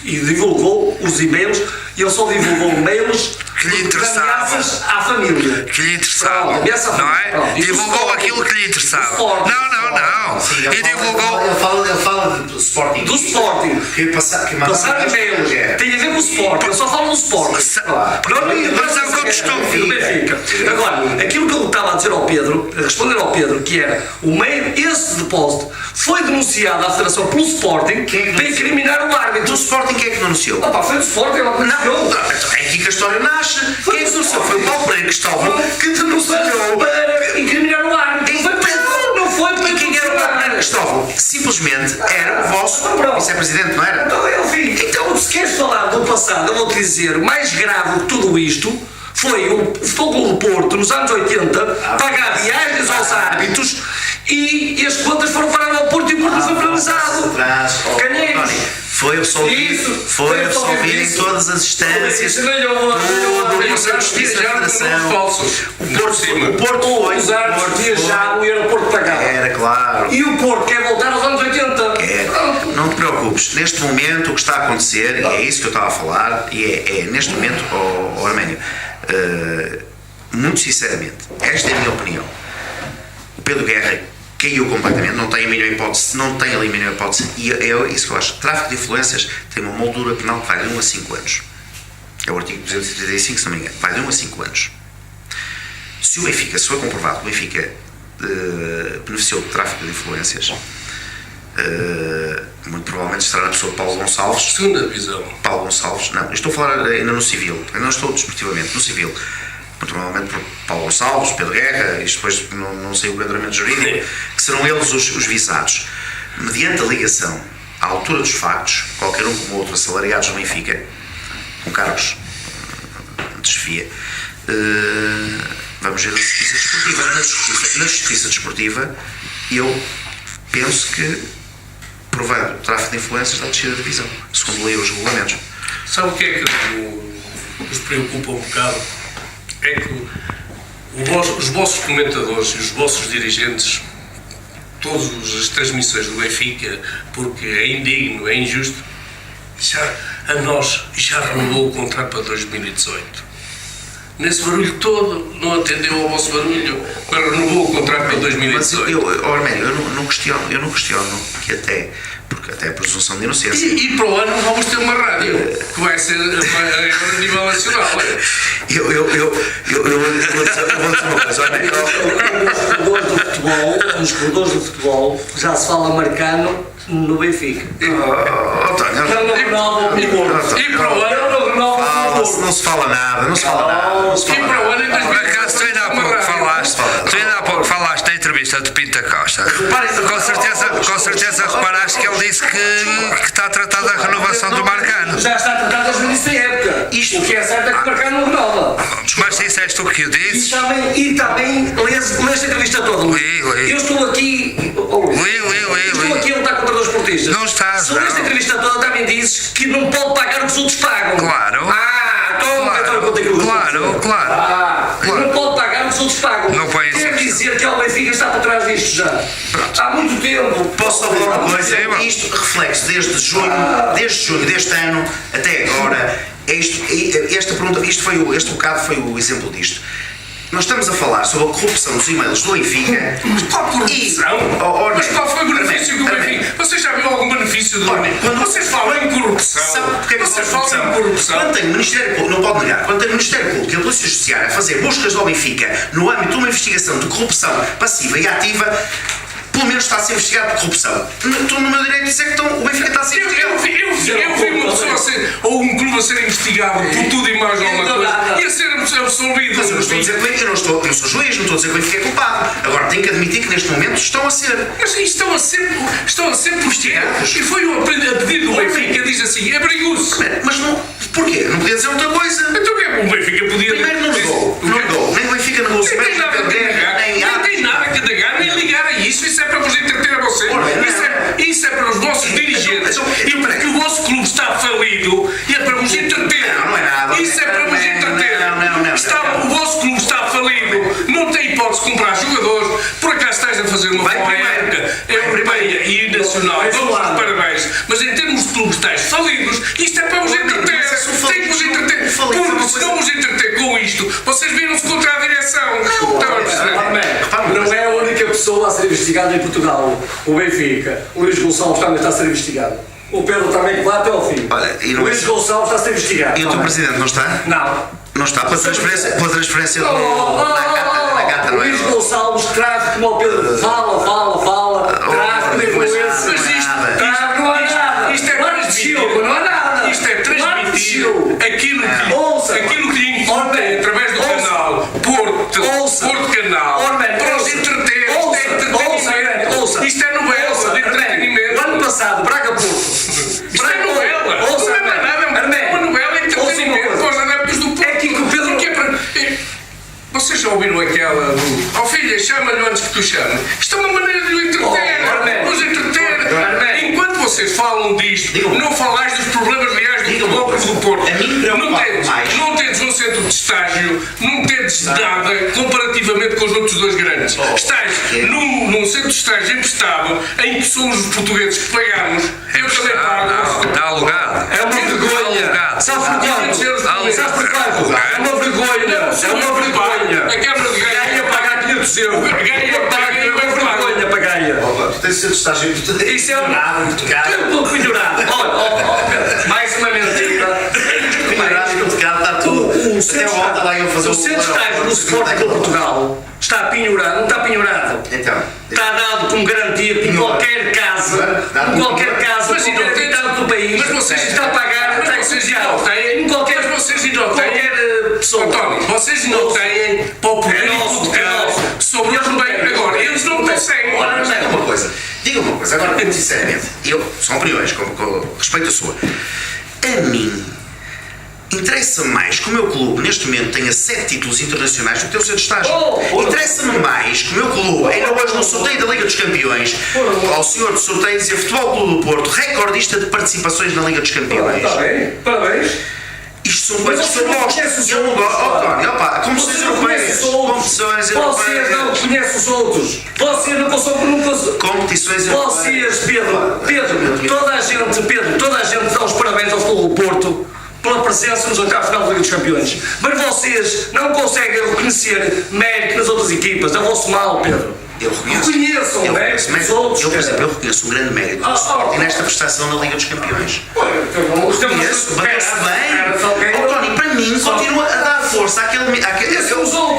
E divulgou os e-mails, e ele só divulgou e-mails que lhe interessavam, ameaças à família. Que lhe interessavam, não é? Divulgou aquilo que lhe interessava. Não. Sim, E divulgou. Ele fala do Sporting. Do Sporting. Que passar e-mails. Tem a ver com o Sporting. Eu só falo do Sporting. Mas é o que eu estou. Do Benfica. Agora, aquilo que eu estava a dizer ao Pedro, a responder ao Pedro, que era o meio, esse depósito foi denunciado à Federação pelo Sporting para incriminar o árbitro. Do Sporting quem é que denunciou? Foi do Sporting, ela denunciou. É aqui que a história nasce. Quem é que denunciou? Foi o Paulo Pereira Cristóvão que denunciou para incriminar o árbitro. Não foi para quem era o Paulo Pereira Cristóvão? Simplesmente era o vosso vice-presidente, não era? Então, se queres falar do passado, eu vou-te dizer, mais grave que tudo isto foi o Futebol Clube do Porto, nos anos 80, pagar viagens aos árbitros e as contas foram parar ao Porto e o Porto não foi penalizado. Canheiros. Foi absolvido em todas as instâncias. O Porto foi. Os árbitros viajaram e o aeroporto pagava. Era claro. E o Porto quer voltar aos anos 80. Não te preocupes. Neste momento o que está a acontecer, e é isso que eu estava a falar, e é neste momento, Arménio, muito sinceramente, esta é a minha opinião. O Pedro Guerra caiu completamente, não tem a mínima hipótese, e é isso que eu acho. Tráfico de influências tem uma moldura penal que vai de 1 a 5 anos. É o artigo 235, se não me engano, vai de 1 a 5 anos. Se foi comprovado que o Benfica beneficiou de tráfico de influências, muito provavelmente estará na pessoa de Paulo Gonçalves. Segunda divisão. Paulo Gonçalves, não, estou a falar ainda no civil, ainda não estou desportivamente, no civil. Muito provavelmente por Paulo Gonçalves, Pedro Guerra, e depois não sei o enquadramento jurídico, que serão eles os visados. Mediante a ligação à altura dos factos, qualquer um como outro assalariados no Benfica, com cargos de chefia, vamos ver a justiça desportiva. Na justiça desportiva, eu penso que, provando o tráfico de influências, da descida da divisão, segundo leio os regulamentos. Sabe o que é que nos preocupa um bocado? É que os vossos comentadores e os vossos dirigentes, todas as transmissões do Benfica, porque é indigno, é injusto, já renovou o contrato para 2018. Nesse barulho todo, não atendeu ao vosso barulho, mas renovou o contrato para 2018. Arménio, eu não questiono que até a presunção de inocência. E para o ano vamos ter uma rádio, que vai ser a nível nacional. Eu vou dizer uma coisa, Arménio. Nos corredores do futebol já se fala marcano no Benfica. E para o ano não se fala nada. E para o ano em 2018. Tu ainda há pouco falaste na entrevista entrevista de Pinto Costa. Reparem, Com certeza reparaste que ele disse que está a tratar da renovação do Marcano. Já está tratado desde o início da época. O que é certo é que o Marcano não renova. Mas disseste o que eu disse? E também lês a entrevista toda. Li. Eu estou aqui. Estou aqui a lutar contra os portistas. Não estás, Se lês a entrevista toda, também dizes que não pode pagar o que os outros pagam. Claro. Claro. Não pode pagar o que os outros pagam. Não foi isso. Quer dizer que o Benfica está por trás disto já. Há muito tempo. Posso só falar uma coisa? Sim, Isto reflete desde junho deste ano até agora. Esta pergunta, este bocado foi o exemplo disto. Nós estamos a falar sobre a corrupção dos e-mails do Benfica. Mas qual corrupção? Mas qual foi o benefício do Benfica? Você já viu algum benefício do Benfica? Quando vocês falam em corrupção, vocês falam em corrupção. Quando tem o Ministério Público, não pode negar, quando tem o Ministério Público e a Polícia Judiciária a fazer buscas ao Benfica no âmbito de uma investigação de corrupção passiva e ativa, pelo menos está a ser investigado por corrupção. Estou no meu direito de dizer que o Benfica está a ser investigado. Eu vi uma pessoa a ser, ou um clube a ser investigado por tudo e mais alguma coisa, e a ser absolvido. Mas eu não estou a dizer que eu não sou juiz, não estou a dizer que o Benfica é culpado. Agora tenho que admitir que neste momento estão a ser. Mas estão a ser investigados. E foi a pedido do Benfica, diz assim, abriu-se. Mas não. Porquê? Não podia dizer outra coisa. Então o que é que o Benfica podia dizer? Primeiro não negou. Nem o Benfica negou o Não tem nada que negar, nem ligar a isso. Isso é para vos entreter a vocês. Isso é para os vossos dirigentes. E porque o vosso clube está falido e é para vos entreter. Não é nada. Isso é para vos entreter. Não. O vosso clube está falido. Não tem hipótese de comprar jogadores. Por acaso estás a fazer uma boa época europeia e nacional. Dou-vos os parabéns. Mas em termos de clubes estáis falidos, isto é para vos entreter. Tem que vos entreter. Porque se não vos entreter com isto, vocês viram-se contra a direção. Não é a única pessoa a ser investigada em Portugal. O Benfica. O Luís Gonçalves também está a ser investigado. O Pedro também que vai até ao fim. Olha, o Luís Gonçalves está a ser investigado. E o teu presidente não está? Não está pela transferência do Nagata, não é? Luís Gonçalves traz como o Pedro fala, traz como influência. Mas isto Não há nada. Isto é transmitido. Não há nada. Isto é transmitido aquilo que lhe importa através do canal Porto Canal para os entreter. Isto é novela de entretenimento. O ano passado, Braga Porto. Isto é novela. Não é mais nada, é uma novela de entretenimento para os adeptos do Porto. É que o Pedro. Vocês já ouviram aquela do. Oh filha, chama-lhe antes que tu chames. Isto é uma maneira de o entreter. Nos entreter. Enquanto vocês falam disto, não falais dos problemas reais do futebol do Porto. Não tendes um centro de estágio, não tendes nada comparativamente com os outros dois grandes. Estás num centro de estágio emprestado em que somos os portugueses que pagamos. Eu também pago. Está alugado. É uma vergonha. Sabes porquê? É uma vergonha. A Câmara de Gaia Gaia pagar 500 euros. Gaia paga É vergonha para Gaia. Tu tens de estágio. Isso é muito caro. Tudo melhorado. Olha, mais uma mentira. Está tudo. Até volta lá e eu fazer o centro de estágio no Sporting de Portugal está penhorado, não está penhorado. Então. Está dado como garantia em qualquer casa. Em qualquer casa, mas ainda tem tanto do país. Mas vocês está a pagar. Mas vocês ainda não têm. Em qualquer pessoa. António, vocês não têm para o poder sobre eles bem agora. Eles não conseguem. Olha, diga uma coisa, agora muito sinceramente, são opiniões, com respeito à sua. A mim interessa mais que o meu clube neste momento tenha 7 títulos internacionais do que ter o seu estágio. Interessa-me mais que o meu clube, ainda hoje no sorteio da Liga dos Campeões, ao senhor de sorteio dizer Futebol Clube do Porto, recordista de participações na Liga dos Campeões. Está bem, parabéns. Isto são coisas que eu gosto. Eu não gosto. Competições europeias. Competições europeias. Vocês não conhecem os outros. Vocês não conseguem. Competições europeias. Vocês, Pedro, toda a gente dá os parabéns ao Futebol do Porto pela presença nos oitavos de final da Liga dos Campeões. Mas vocês não conseguem reconhecer mérito nas outras equipas. É o vosso mal, Pedro. Eu reconheço. Reconheçam o mérito dos outros. Eu, por exemplo, eu reconheço um grande mérito do Sporting nesta prestação na Liga dos Campeões. Reconheço, bateu-se bem. Tony, para mim, continua a dar força àquele.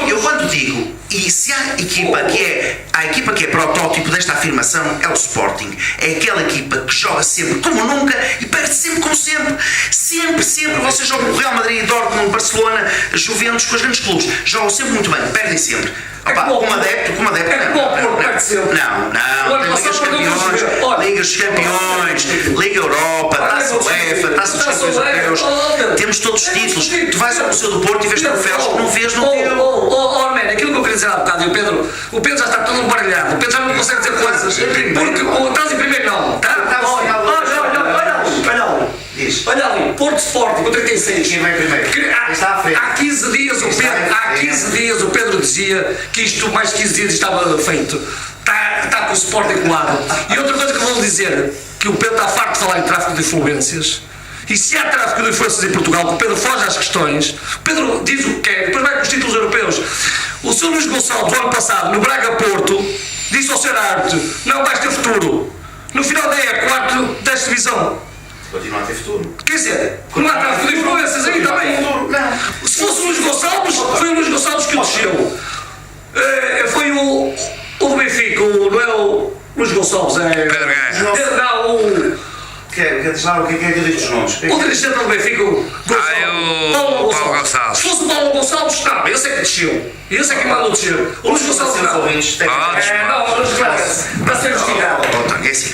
Eu quando digo, e se há a equipa que é protótipo desta afirmação é o Sporting. É aquela equipa que joga sempre como nunca e perde sempre como sempre. Sempre. Vocês jogam o Real Madrid, Dortmund, Barcelona, Juventus, com os grandes clubes. Jogam sempre muito bem, perdem sempre. Opa, como adepto, não, tem Ligas Campeões, Ligas dos Campeões, Liga Europa, Taça UEFA, Taça dos Campeões Europeus, temos todos os títulos. Tu vais ao Museu do Porto e vês troféus que não vês no teu. Man, aquilo que eu queria dizer há bocado, e o Pedro já está todo embaralhado, o Pedro já não consegue dizer coisas, porque o estás em primeiro não, tá? Olha ali, Porto Sporting com 36. Quem vai primeiro? Está à frente. Há 15 dias o Pedro dizia que isto, mais de 15 dias estava feito. Está com o Sporting colado. E outra coisa que eu vou dizer, que o Pedro está farto de falar em tráfico de influências. E se há tráfico de influências em Portugal, que o Pedro foge às questões, o Pedro diz o que quer, depois vai com os títulos europeus. O Sr. Luís Gonçalves, no ano passado, no Braga Porto, disse ao Sr. Arte, não vais ter futuro. No final da quarto desta divisão. Continua a ter futuro. Quer dizer, não há tráfico de influências aí também. Se fosse o Luís Gonçalves, foi o Luís Gonçalves que o desceu. Foi o Benfica, não é o Luís Gonçalves, é. Pedro Guerra. Não, o. O que é que eu digo dos nomes? O dirigente do Benfica, o Paulo Gonçalves. Se fosse o Paulo Gonçalves, não, esse é que desceu. Esse é que mandou descer. O Luís Gonçalves não. Não, está a ser investigado. É assim,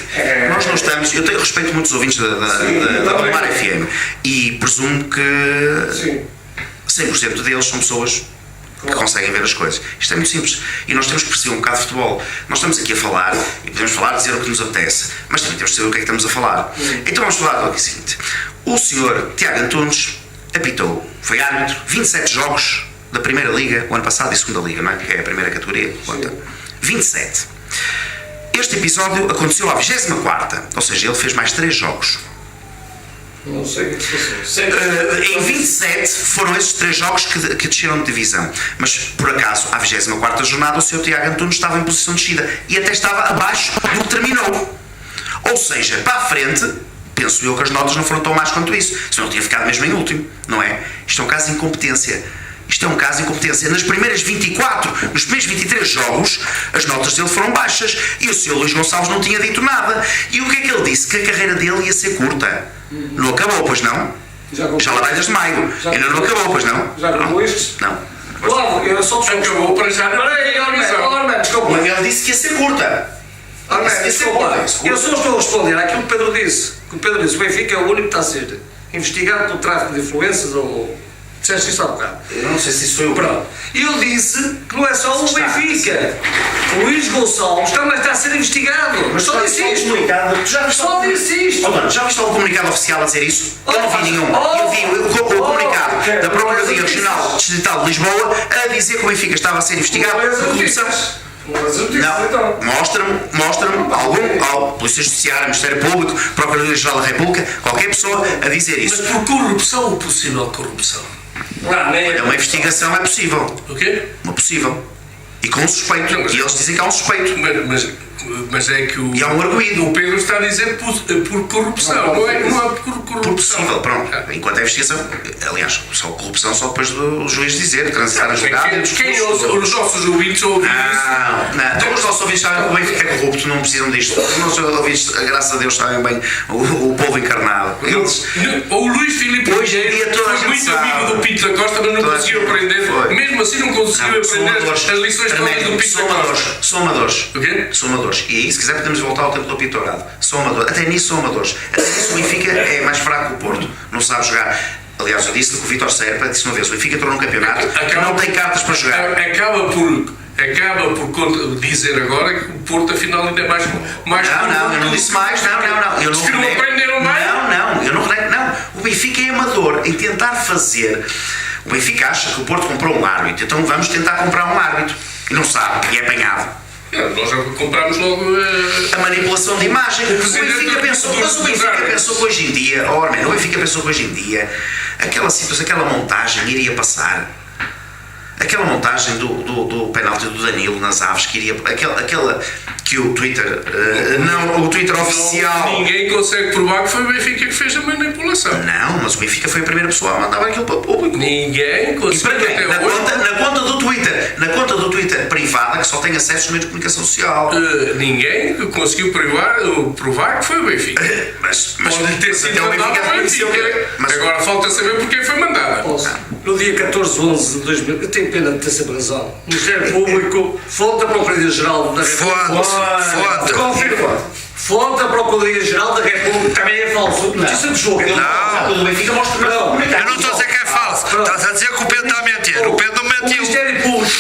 nós não estamos. Eu tenho respeito muitos ouvintes da Palmar FM e presumo que 100% deles são pessoas que conseguem ver as coisas. Isto é muito simples. E nós temos que perceber um bocado de futebol. Nós estamos aqui a falar, e podemos falar, dizer o que nos apetece, mas também temos que saber o que é que estamos a falar. Então vamos falar do seguinte. O senhor Tiago Antunes apitou, foi árbitro, 27 jogos da Primeira Liga, o ano passado, e Segunda Liga, não é? Que é a primeira categoria. 27. Este episódio aconteceu à 24ª, ou seja, ele fez mais 3 jogos. Não sei o que se passou. Em 27 foram esses 3 jogos que desceram de divisão. Mas, por acaso, à 24ª jornada, o Sr. Tiago Antunes estava em posição de descida e até estava abaixo do que terminou. Ou seja, para a frente, penso eu que as notas não foram tão más quanto isso. Senão tinha ficado mesmo em último, não é? Isto é um caso de incompetência. Isto é um caso de incompetência. Nos primeiros 23 jogos, as notas dele foram baixas e o Sr. Luís Gonçalves não tinha dito nada. E o que é que ele disse? Que a carreira dele ia ser curta. Não acabou, pois não? Já lá vai desde maio. Ainda não acabou, pois não? Já concluíste? Não. Logo, eu só te Acabou para já. desculpa. Ele disse que ia ser curta. Desculpa. Eu só estou a responder àquilo que o Pedro disse. O Benfica é o único que está a ser investigado pelo tráfico de influências ou. Disseste isso há bocado. Eu não sei se isso foi o Pronto. Eu disse que não é só o Benfica. O Luís Gonçalves também está a ser investigado. Mas só disse isto. Só disse isto. Já viste algum comunicado oficial a dizer isso? Eu não vi nenhum. Eu vi o comunicado da Procuradoria Regional Distrital de Lisboa a dizer que o Benfica estava a ser investigado por corrupção. Não, mostra-me algum Polícia Judiciária, Ministério Público, Procuradoria-Geral da República, qualquer pessoa a dizer isso. Mas por corrupção ou possível corrupção? É uma investigação, é possível. O quê? Uma possível. E com um suspeito. E eles dizem que há um suspeito. Mas é que E há um arguído. o Pedro está a dizer por corrupção, não é por corrupção. Por possível, pronto. Enquanto é investigação, aliás, só corrupção só depois do juiz dizer, transitar a jogada. Quem os nossos ouvintes ouvem isso? Não. Todos os nossos ouvintes sabem que o Benfica é corrupto, não precisam disto. Os nossos ouvintes, graças a Deus, sabem bem o povo encarnado. Eles, O Luís Filipe Hoje em dia toda a foi gente muito amigo sabe. do Pinto da Costa, mas não Toda a conseguiu gente aprender. foi. Mesmo assim não conseguiu aprender as lições todas do Pinto da Costa. São amadores. O quê? São amadores. E aí, se quiser, podemos voltar ao tempo do Pitorado. São amadores. Até nisso são amadores. Até nisso o Benfica é mais fraco que o Porto. Não sabe jogar. Aliás, eu disse que o Vitor Serpa disse uma vez: o Benfica entrou num campeonato que não tem cartas para jogar. Acaba por dizer agora que o Porto afinal ainda é mais Não, eu não disse mais. Não. Eu Diz que não renego. aprenderam mais? Não, eu não renego. Não. O Benfica é amador em tentar fazer. O Benfica acha que o Porto comprou um árbitro, então vamos tentar comprar um árbitro. E não sabe, e é apanhado. Nós já comprámos logo A manipulação de imagem. O presidente Benfica pensou que hoje em dia, o Benfica pensou que hoje em dia aquela situação, aquela montagem iria passar. Aquela montagem do penalti do Danilo nas Aves que iria. Aquela que o Twitter. Não, o Twitter oficial. Ninguém consegue provar que foi o Benfica que fez a manipulação. Não, mas o Benfica foi a primeira pessoa a mandar aquilo para o público. Ninguém E consegue para quem? até Na hoje. conta do Twitter. Na conta do Twitter privada privada que só tem acesso aos meios de comunicação social. Ninguém conseguiu provar que foi o Benfica. Mas Pode ter sido até o mandado Benfica ao reconheceu Benfica. que- mas- Agora falta saber porque foi mandada. No dia 14/11 de 2000, eu tenho pena de ter sempre razão. O Ministério Público, fonte da Procuradoria-Geral da República. Fonte. Confirma. Fonte da Procuradoria-Geral da República também é falso. Notícia do jogo. Não. O Benfica mostra que Não. Eu não estou a dizer que é falso. Estás a dizer que o Pedro está a mentir. O Pedro não O mentiu. Ministério Público,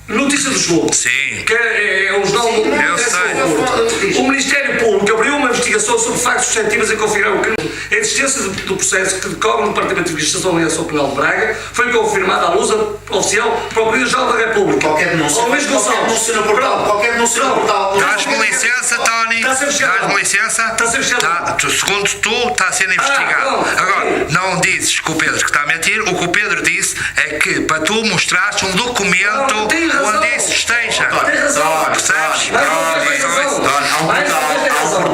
notícia do jogo. Sim. Que é um jornal do Eu sei. O Ministério Público abriu uma investigação sobre factos suscetíveis a confirmar o crime. A existência do processo que decorre no Departamento de Investigação e Ação Penal de Braga foi confirmada à luz oficial Procuradoria-Geral da República. Qualquer denúncia. Ó, Luís Qualquer Gonçalves. denúncia no portal. Qualquer denúncia no portal. Dás-me licença, Tony. Está a ser fechado. Dás-me licença. Está a ser fechado. Segundo tu, está a ser investigado. não. Agora, não dizes que o Pedro que está a mentir. O que o Pedro disse é que para tu mostrares um documento Não, tem razão. onde isso esteja. Tem razão. Percebes? Mais uma vez tem razão. Mais uma vez tem razão.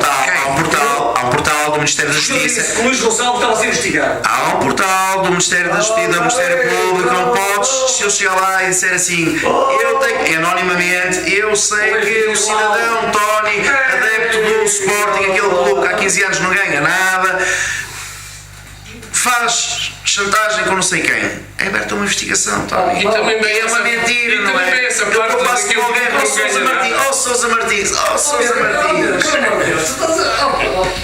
Há um portal do Ministério da Eu disse Justiça. que o Luís Gonçalves estava a ser investigado. Há um portal do Ministério da Justiça, do Ministério Público, não podes, se eu chegar lá e disser assim, eu tenho, anonimamente, eu sei que o cidadão Tony, adepto do Sporting, aquele clube que há 15 anos não ganha nada, faz chantagem com não sei quem. É aberta uma investigação, Tony. E também vem É uma essa- mentira, e não também é? vem essa Eu parte passo daquilo com alguém, que não Sousa ganha Martins, nada. Sousa Martins, Sousa Martins.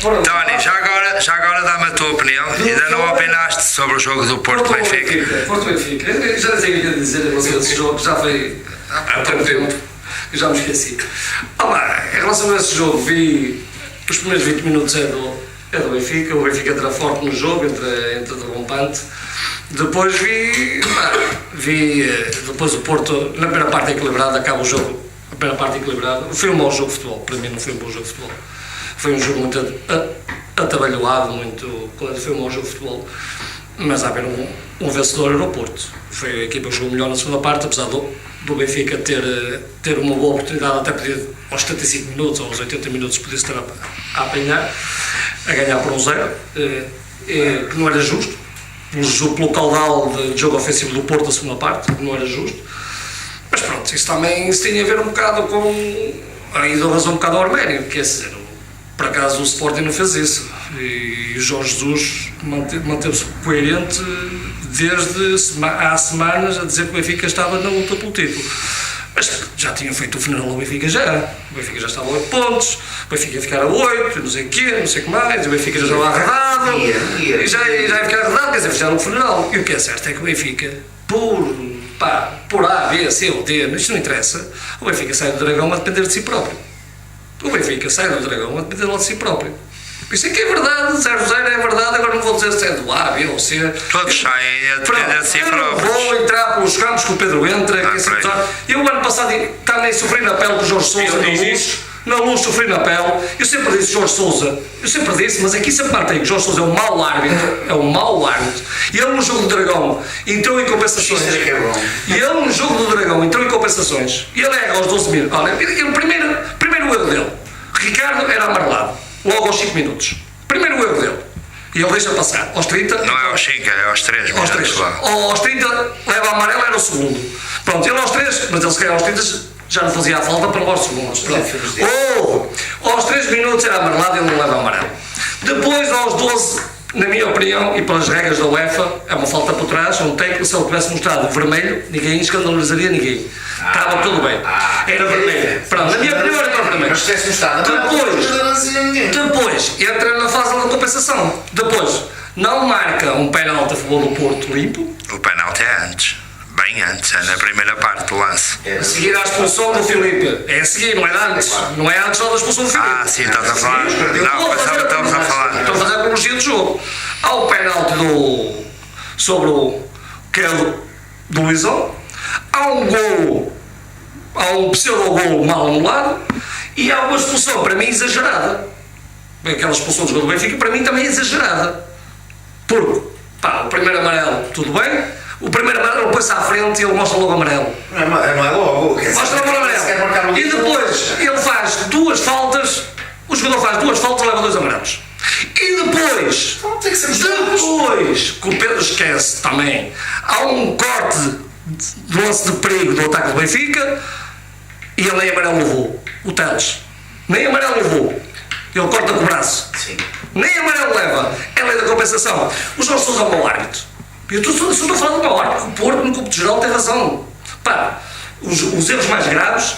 Tony, já agora dá-me a tua opinião. Ainda não opinaste sobre o jogo do Porto Benfica. Porto Benfica. Eu já sei o que eu ia dizer em relação a esse jogo, já foi há pouco tempo. Eu já me esqueci. Em relação a esse jogo, vi os primeiros 20 minutos é do Benfica. O Benfica entra forte no jogo, entra derrompante. Depois vi depois o Porto, na primeira parte equilibrada, acaba o jogo, a primeira parte equilibrada. Foi um mau jogo de futebol, para mim não foi um bom jogo de futebol. Foi um jogo muito atabalhoado, foi um mau jogo de futebol. Mas há a haver um vencedor era o Porto. Foi a equipa que jogou melhor na segunda parte, apesar do Benfica ter uma boa oportunidade, até poder aos 75 minutos ou aos 80 minutos podia estar a apanhar, a ganhar por 1-0, que não era justo. Pelo caudal de jogo ofensivo do Porto na segunda parte, que não era justo. Mas pronto, isso tem a ver um bocado com. Aí dou razão um bocado ao Arménio, que é dizer, por acaso o Sporting não fez isso. E o Jorge Jesus manteve-se coerente desde há semanas a dizer que o Benfica estava na luta pelo título. Mas já tinham feito o funeral ao Benfica já. O Benfica já estava a 8 pontos, o Benfica ia ficar a 8, não sei o quê, não sei o que mais, o Benfica já estava arredado, e já ia ficar arredado, quer dizer, fizeram o funeral. E o que é certo é que o Benfica, por A, B, C ou D, isto não interessa, o Benfica sai do Dragão a depender de si próprio. O Benfica sai do Dragão a depender de si próprio. Isso é que é verdade, 0-0 é verdade, agora não vou dizer se é do A, B ou C. Todos saem a depender de si Eu não próprios. vou entrar pelos campos que o Pedro entra. Eu ano passado também sofri na pele com o Jorge Sousa na luz sofri na pele. Eu sempre disse Jorge Sousa, mas aqui sempre mantém que Jorge Sousa é um mau árbitro, E ele no jogo do Dragão entrou em compensações. E ele no jogo do Dragão entrou em compensações. E ele aos 12 minutos. Olha, o primeiro erro dele, Ricardo era amarelado, logo aos 5 minutos. Primeiro erro dele. E ele deixa passar. Aos 30. Não é aos 5, é aos 3 minutos lá. Aos 30 leva amarelo, era o segundo. Pronto, ele aos 3, mas ele se calhar aos 30 já não fazia a falta para levar os segundos. Aos 3 minutos era amarelado e ele não leva amarelo. Depois, aos 12, na minha opinião, e pelas regras da UEFA, é uma falta por trás, um técnico, se ele tivesse mostrado vermelho, ninguém escandalizaria ninguém. Estava tudo bem. Era vermelho. Pronto, na minha opinião era para vermelho. Mas se tivesse mostrado, Depois, entra na fase da compensação. Depois, não marca um penalti a favor do Porto limpo. O penalti é antes. Bem antes, é na primeira parte do lance. A seguir à expulsão do Filipe. É a seguir, não é antes. Não é antes só da expulsão do Filipe. Ah, sim, estás a falar. Não, pensava que estavas a falar. Estou a fazer a cronologia do jogo. Há o penalti sobre o que é do Luizão. Há um gol, há um pseudo-gol mal anulado. E há uma expulsão, para mim, exagerada. Aquela expulsão do jogo do Benfica, para mim, também é exagerada. Porque, o primeiro amarelo, tudo bem. O primeiro amarelo põe-se à frente e ele mostra logo amarelo. Não é logo. Mostra logo amarelo. E depois ele faz 2 faltas, o jogador faz 2 faltas e leva 2 amarelos. E depois, que o Pedro esquece também, há um corte do lance de perigo do ataque do Benfica, E ele nem amarelo levou, o Teles. Nem amarelo levou. Ele corta com o braço. Sim. Nem amarelo leva. É lei da compensação. O Jorge Sousa é um mau árbitro. Eu estou a falar de mau árbitro. O Porto, no campo de geral, tem razão. Pá, os erros mais graves,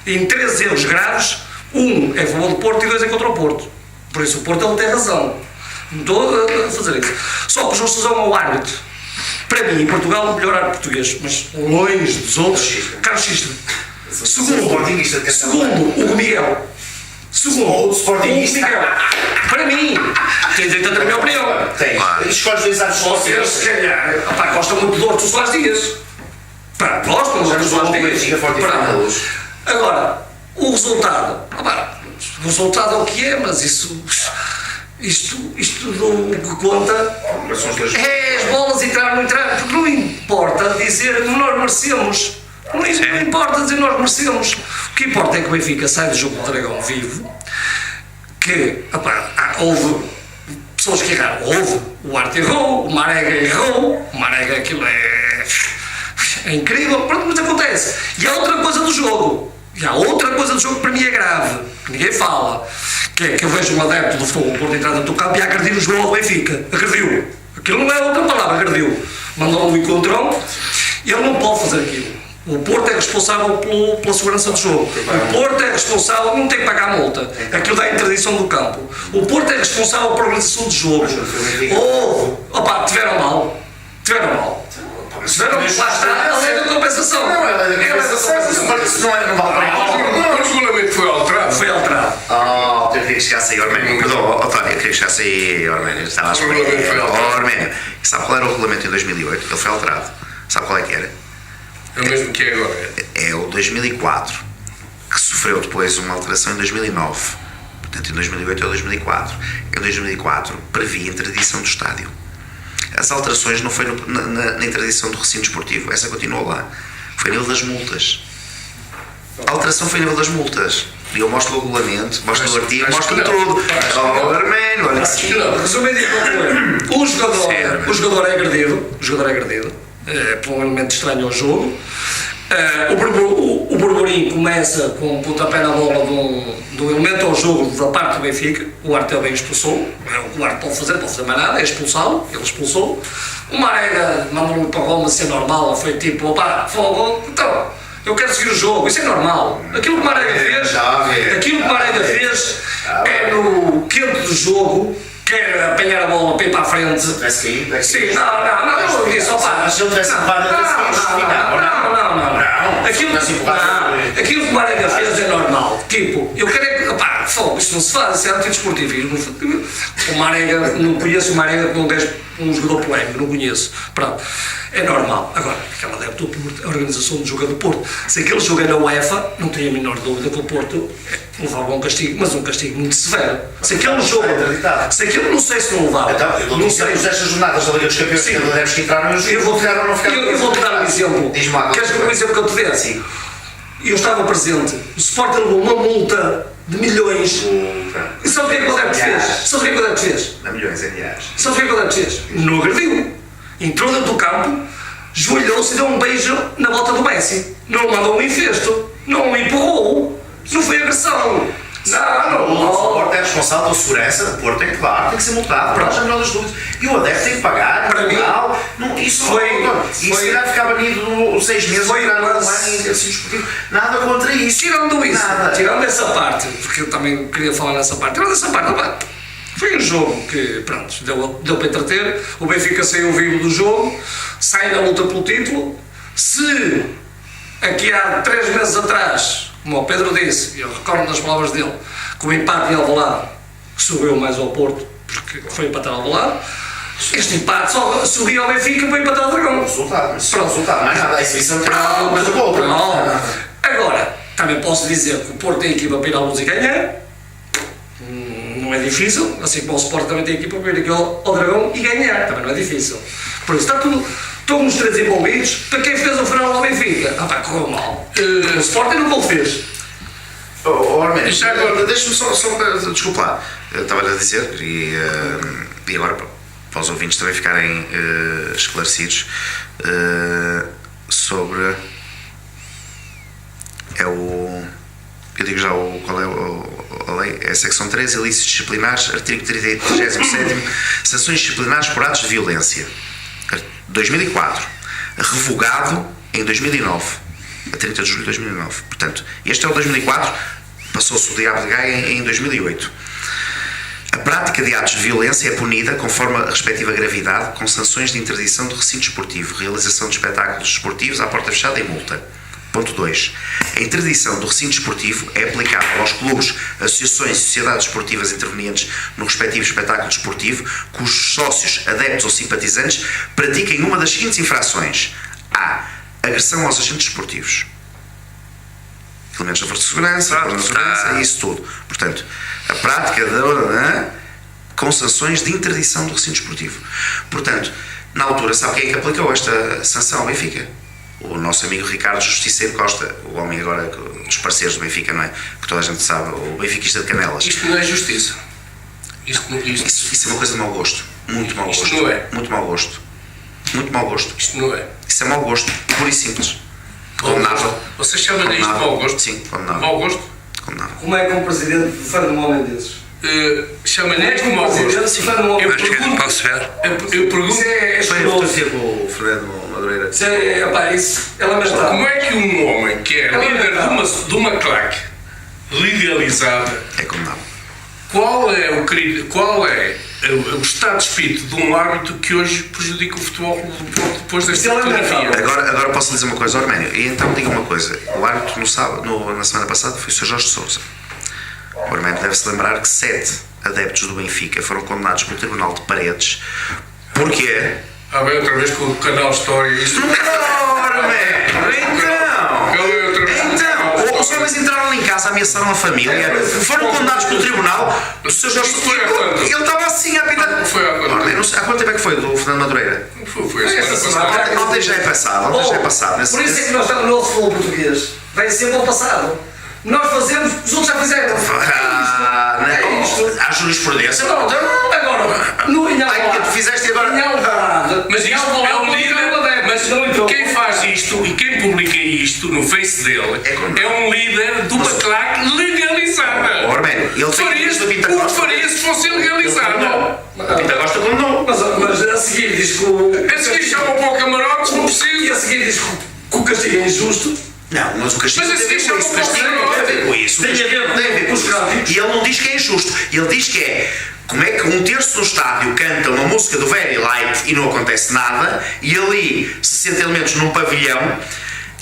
em 13 erros graves, um é a favor do Porto e 2 é contra o Porto. Por isso o Porto ele tem razão. Não estou a fazer isso. Só que o Jorge Sousa é um mau árbitro. Para mim, em Portugal, o melhor árbitro português, mas longe dos outros, Carlos Xistra. Segundo, Hugo Miguel. Segundo, Hugo Miguel. Para mim, tem direito a ter a minha opinião. Tem. Escolhes dois árbitros. Vocês, se calhar, gostam muito do Horto Soares Dias. Pá, gostam do Horto Soares Dias. Agora, o resultado. O resultado é o que é, mas isto o que conta é as bolas entrar ou não entrar, porque não importa dizer que nós merecemos. Não importa dizer nós merecemos. O que importa é que o Benfica sai do jogo do Dragão vivo, que houve pessoas que erraram. Houve, o Arte errou, o Marega errou, o Marega aquilo é incrível, pronto, mas acontece. E há outra coisa do jogo. Que para mim é grave, que ninguém fala, que é que eu vejo um adepto do futebol Porto entrar dentro do campo e agrediu o jogo ao Benfica. Agrediu. Aquilo não é outra palavra, agrediu. Mandou um encontrão e ele não pode fazer aquilo. O Porto é responsável pela segurança do jogo. O Porto é responsável, não tem que pagar a multa. Aquilo dá interdição do campo. O Porto é responsável pela organização do jogo. Tiveram mal. Lá está a lei da compensação. Isso não vale. O regulamento foi alterado. Foi alterado. Eu queria que chegasse aí, Arménio. Perdão, António, eu queria que chegasse aí, Arménio. Estava a esperar. Arménio, sabe qual era o regulamento em 2008? Ele foi alterado. Sabe qual é que era? É o mesmo que é agora. É o 2004, que sofreu depois uma alteração em 2009. Portanto, em 2008 é o 2004. Em 2004 previa a interdição do estádio. As alterações não foi na interdição do recinto esportivo, essa continuou lá. Foi a nível das multas. A alteração foi a nível das multas. E eu mostro o regulamento, mostro o artigo, mostro tudo. Arménio, olha assim. Resumindo e concluindo, o jogador é agredido. Por um elemento estranho ao jogo. O burburinho começa com um pontapé na bola de um elemento ao jogo da parte do Benfica. O Arte bem expulsou. O Arte pode fazer mais nada, é expulsá-lo. Ele expulsou. O Marega mandou-me para Roma ser normal. Foi tipo, fogo. Então, eu quero seguir o jogo. Isso é normal. Aquilo que o Marega fez é no quente do jogo. Quer apanhar a bola para ir para a frente. Sim, não disse, se ele tivesse levado aquilo que o Marega fez é normal. Tipo, eu quero é que, isto não se faz, isso é antidesportivo. O Marega, não conheço o Marega com um jogador polémico, não conheço. Pronto, é normal. Agora, aquela deve ter a organização do jogo do Porto. Se aquele jogo é na UEFA, não tenho a menor dúvida que o Porto levava um castigo, mas um castigo muito severo. Se aquele jogo, não sei se não levava. Então, não sei. Estas jornadas da Liga dos Campeões que adeptos que entraram, eu vou-te dar um exemplo. Queres que eu exemplo que eu te dê? Sim. Eu estava presente. O Sporting levou uma multa de milhões. E sabe o que é que o adepto fez? Não é milhões, é milhares. Sabe o que é que o adepto fez? Não agrediu. Entrou dentro do campo, joelhou-se e deu um beijo na bota do Messi. Não mandou um infesto. Não o empurrou. Não foi agressão. O Porto é responsável pela segurança, o Porto tem que dar, tem que ser multado, para as das dúvidas. E o adepto tem que pagar, para mim, isso se calhar ficar banido 6 meses, um ano e assim desportivo. Nada contra isso. Tirando essa parte, porque eu também queria falar nessa parte, foi um jogo que, pronto, deu para entreter. O Benfica saiu vivo do jogo, sai na luta pelo título. Se aqui há 3 meses atrás, como o Pedro disse, e eu recordo das palavras dele, que o empate em Alvalade subiu mais ao Porto, porque foi empatar ao Alvalade, este empate só subiu ao Benfica para empatar ao Dragão. Resultado, mais nada, a exibição não tem nada mais do gol. Agora, também posso dizer que o Porto tem equipa para ir à luz e ganhar, não é difícil, assim como o Sport também tem equipa para ir aqui ao Dragão e ganhar, também não é difícil. Por isso está tudo. Estão os 3 envolvidos. Para quem fez o final ao Benfica? Correu mal. O Sporting nunca o fez. Arménio, deixa-me só desculpa lá. Estava a dizer, e agora para os ouvintes também ficarem esclarecidos sobre. É o é a secção 3, ilícitos disciplinares, artigo 37º, sanções disciplinares por atos de violência. 2004. Revogado em 2009. A 30 de julho de 2009. Portanto, este é o 2004, passou-se o Diabo de Gaia em 2008. A prática de atos de violência é punida, conforme a respectiva gravidade, com sanções de interdição do recinto esportivo, realização de espetáculos esportivos à porta fechada e multa. Ponto 2. A interdição do recinto esportivo é aplicável aos clubes, associações e sociedades esportivas intervenientes no respectivo espetáculo desportivo, cujos sócios, adeptos ou simpatizantes pratiquem uma das seguintes infrações. A. Agressão aos agentes esportivos. Elementos da força de segurança, isso tudo. Portanto, a prática com sanções de interdição do recinto esportivo. Portanto, na altura, sabe quem é que aplicou esta sanção ao Benfica? O nosso amigo Ricardo Justiceiro Costa, o homem agora dos parceiros do Benfica, não é? Que toda a gente sabe, o benfiquista de Canelas. Isto não é justiça. Isso é uma coisa de mau gosto. Muito mau gosto. Isto não é. Muito mau gosto. Muito mau gosto. Isto não é. Isso é mau gosto, puro e simples. Condenável. Você chama isto mau gosto? Sim, condenável. Mau gosto? Condenável. Como é que um presidente defende um homem desses? Chama-lhe isto mau gosto. Posso ver? Eu pergunto. Isso é Foi a escroto. fotografia com o Fernando Madureira. Isso é lamentável. Como é que um homem que é líder de uma claque legalizada, É condenável. qual é o estado de espírito de um árbitro que hoje prejudica o futebol do Porto depois desta fotografia? Agora posso dizer uma coisa, Arménio. E então diga uma coisa. O árbitro na semana passada foi o Sr. Jorge Sousa. O Arménio deve-se lembrar que 7 adeptos do Benfica foram condenados pelo Tribunal de Paredes. Porquê? Bem, outra vez com o canal História. Isto... Então, os homens entraram em casa, ameaçaram a família, foram condenados pelo Tribunal. O Sr. Jorge Sousa, ele estava assim a apitar. Foi há quanto? Há quanto tempo é que foi do Fernando Madureira? Foi a semana passada. Ontem já é passado. Ontem já é passado. Por isso é que nós estamos no nosso futebol português. Vai sempre ao passado. Nós fazemos, os outros já fizeram. Há jurisprudência. Agora, no Inhalado. Tu fizeste agora. Mas isto é um líder. Mas quem faz isto e quem publica isto no Face dele é um líder de uma claque legalizada. Arménio, ele tem O que faria se fosse legalizado? Pinta Costa condenou. Mas a seguir diz que o. A seguir chamam para o camarote, não E precisa. a seguir diz que o castigo é injusto. Não, mas o castigo Mas tem a ver com isso. O castigo não tem a ver com isso. Tem a ver com os gráficos. E ele não diz que é injusto. Ele diz que é como é que 1/3 do estádio canta uma música do Very Light e não acontece nada, e ali 60 elementos num pavilhão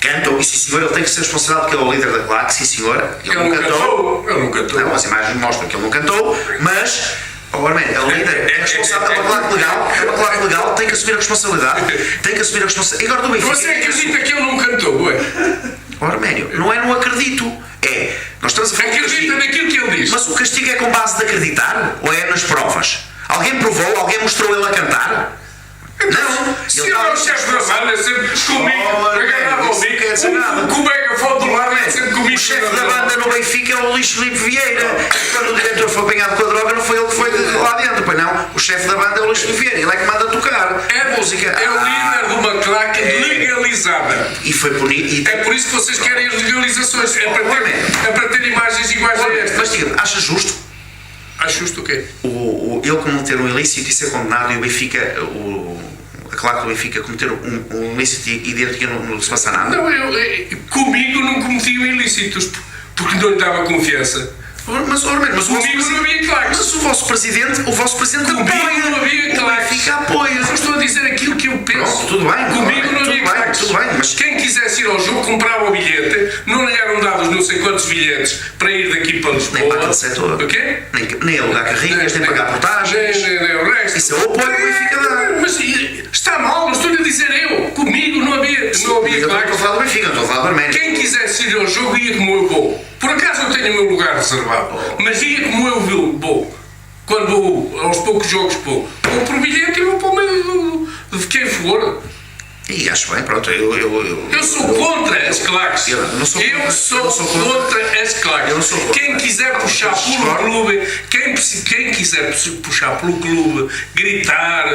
cantam, e sim senhor, ele tem que ser responsável porque ele é o líder da claque, sim senhor. Ele não cantou. Ele não cantou. Não, as imagens mostram que ele não cantou, mas o Arménio é o líder, é responsável, é uma claque legal, tem que assumir a responsabilidade. Tem que assumir a responsabilidade. E agora do Benfica. Você acredita que ele não cantou, ué? O Arménio, não acredito. Nós estamos a falar de Acredita castigo. naquilo que ele diz. Mas o castigo é com base de acreditar ou é nas provas? Alguém provou? Alguém mostrou ele a cantar? Não. Se ele é o chefe da banda, sempre comigo, agarrado ao isso não quer dizer bico, nada. com o megafone do lado, é sempre comigo. O chefe da banda no Benfica é o Luís Filipe Vieira. E quando o diretor foi apanhado com a droga, não foi ele que foi lá dentro, pois não. O chefe da banda é o Luís Filipe Vieira. Ele é que manda tocar. É música. É o líder de uma claque legalizada. E foi punido. É por isso que vocês querem as legalizações. É para ter imagens iguais a estas. Mas diga, acha justo? Acho justo o quê? Ele cometer um ilícito e ser condenado, e o Benfica, a claque do Benfica cometer um ilícito e dentro não se passa nada? Não, comigo não cometiam ilícitos, porque não lhe dava confiança. Mas Comigo não havia claques. Mas o vosso presidente Comigo não havia claques. Benfica apoia. Eu estou a dizer aquilo que eu penso. Pronto, tudo bem. Comigo não havia claques. Tudo bem, mas Quem quisesse ir ao jogo comprava o bilhete, não lhe eram dados não sei quantos bilhetes para ir daqui para Lisboa. nem para aquele setor. O quê? Nem alugar carrinhas, nem pagar portagens. Nem o resto. Isso é o apoio que o Benfica dá. Mas está mal, não estou-lhe a dizer eu. Comigo não havia Eu não estou a claques. falar do Benfica, não estou a falar do Arménio. Quem quisesse ir ao jogo ia como eu vou. Por acaso eu tenho o meu lugar reservado, mas ia como eu vou. Quando vou aos poucos jogos, vou por bilhete e vou para o meio de quem for. E acho bem, pronto, eu Eu sou contra as claques. Eu Eu sou contra as claques. Eu não sou contra. Quem quiser puxar pelo clube, quem quiser puxar pelo clube, gritar,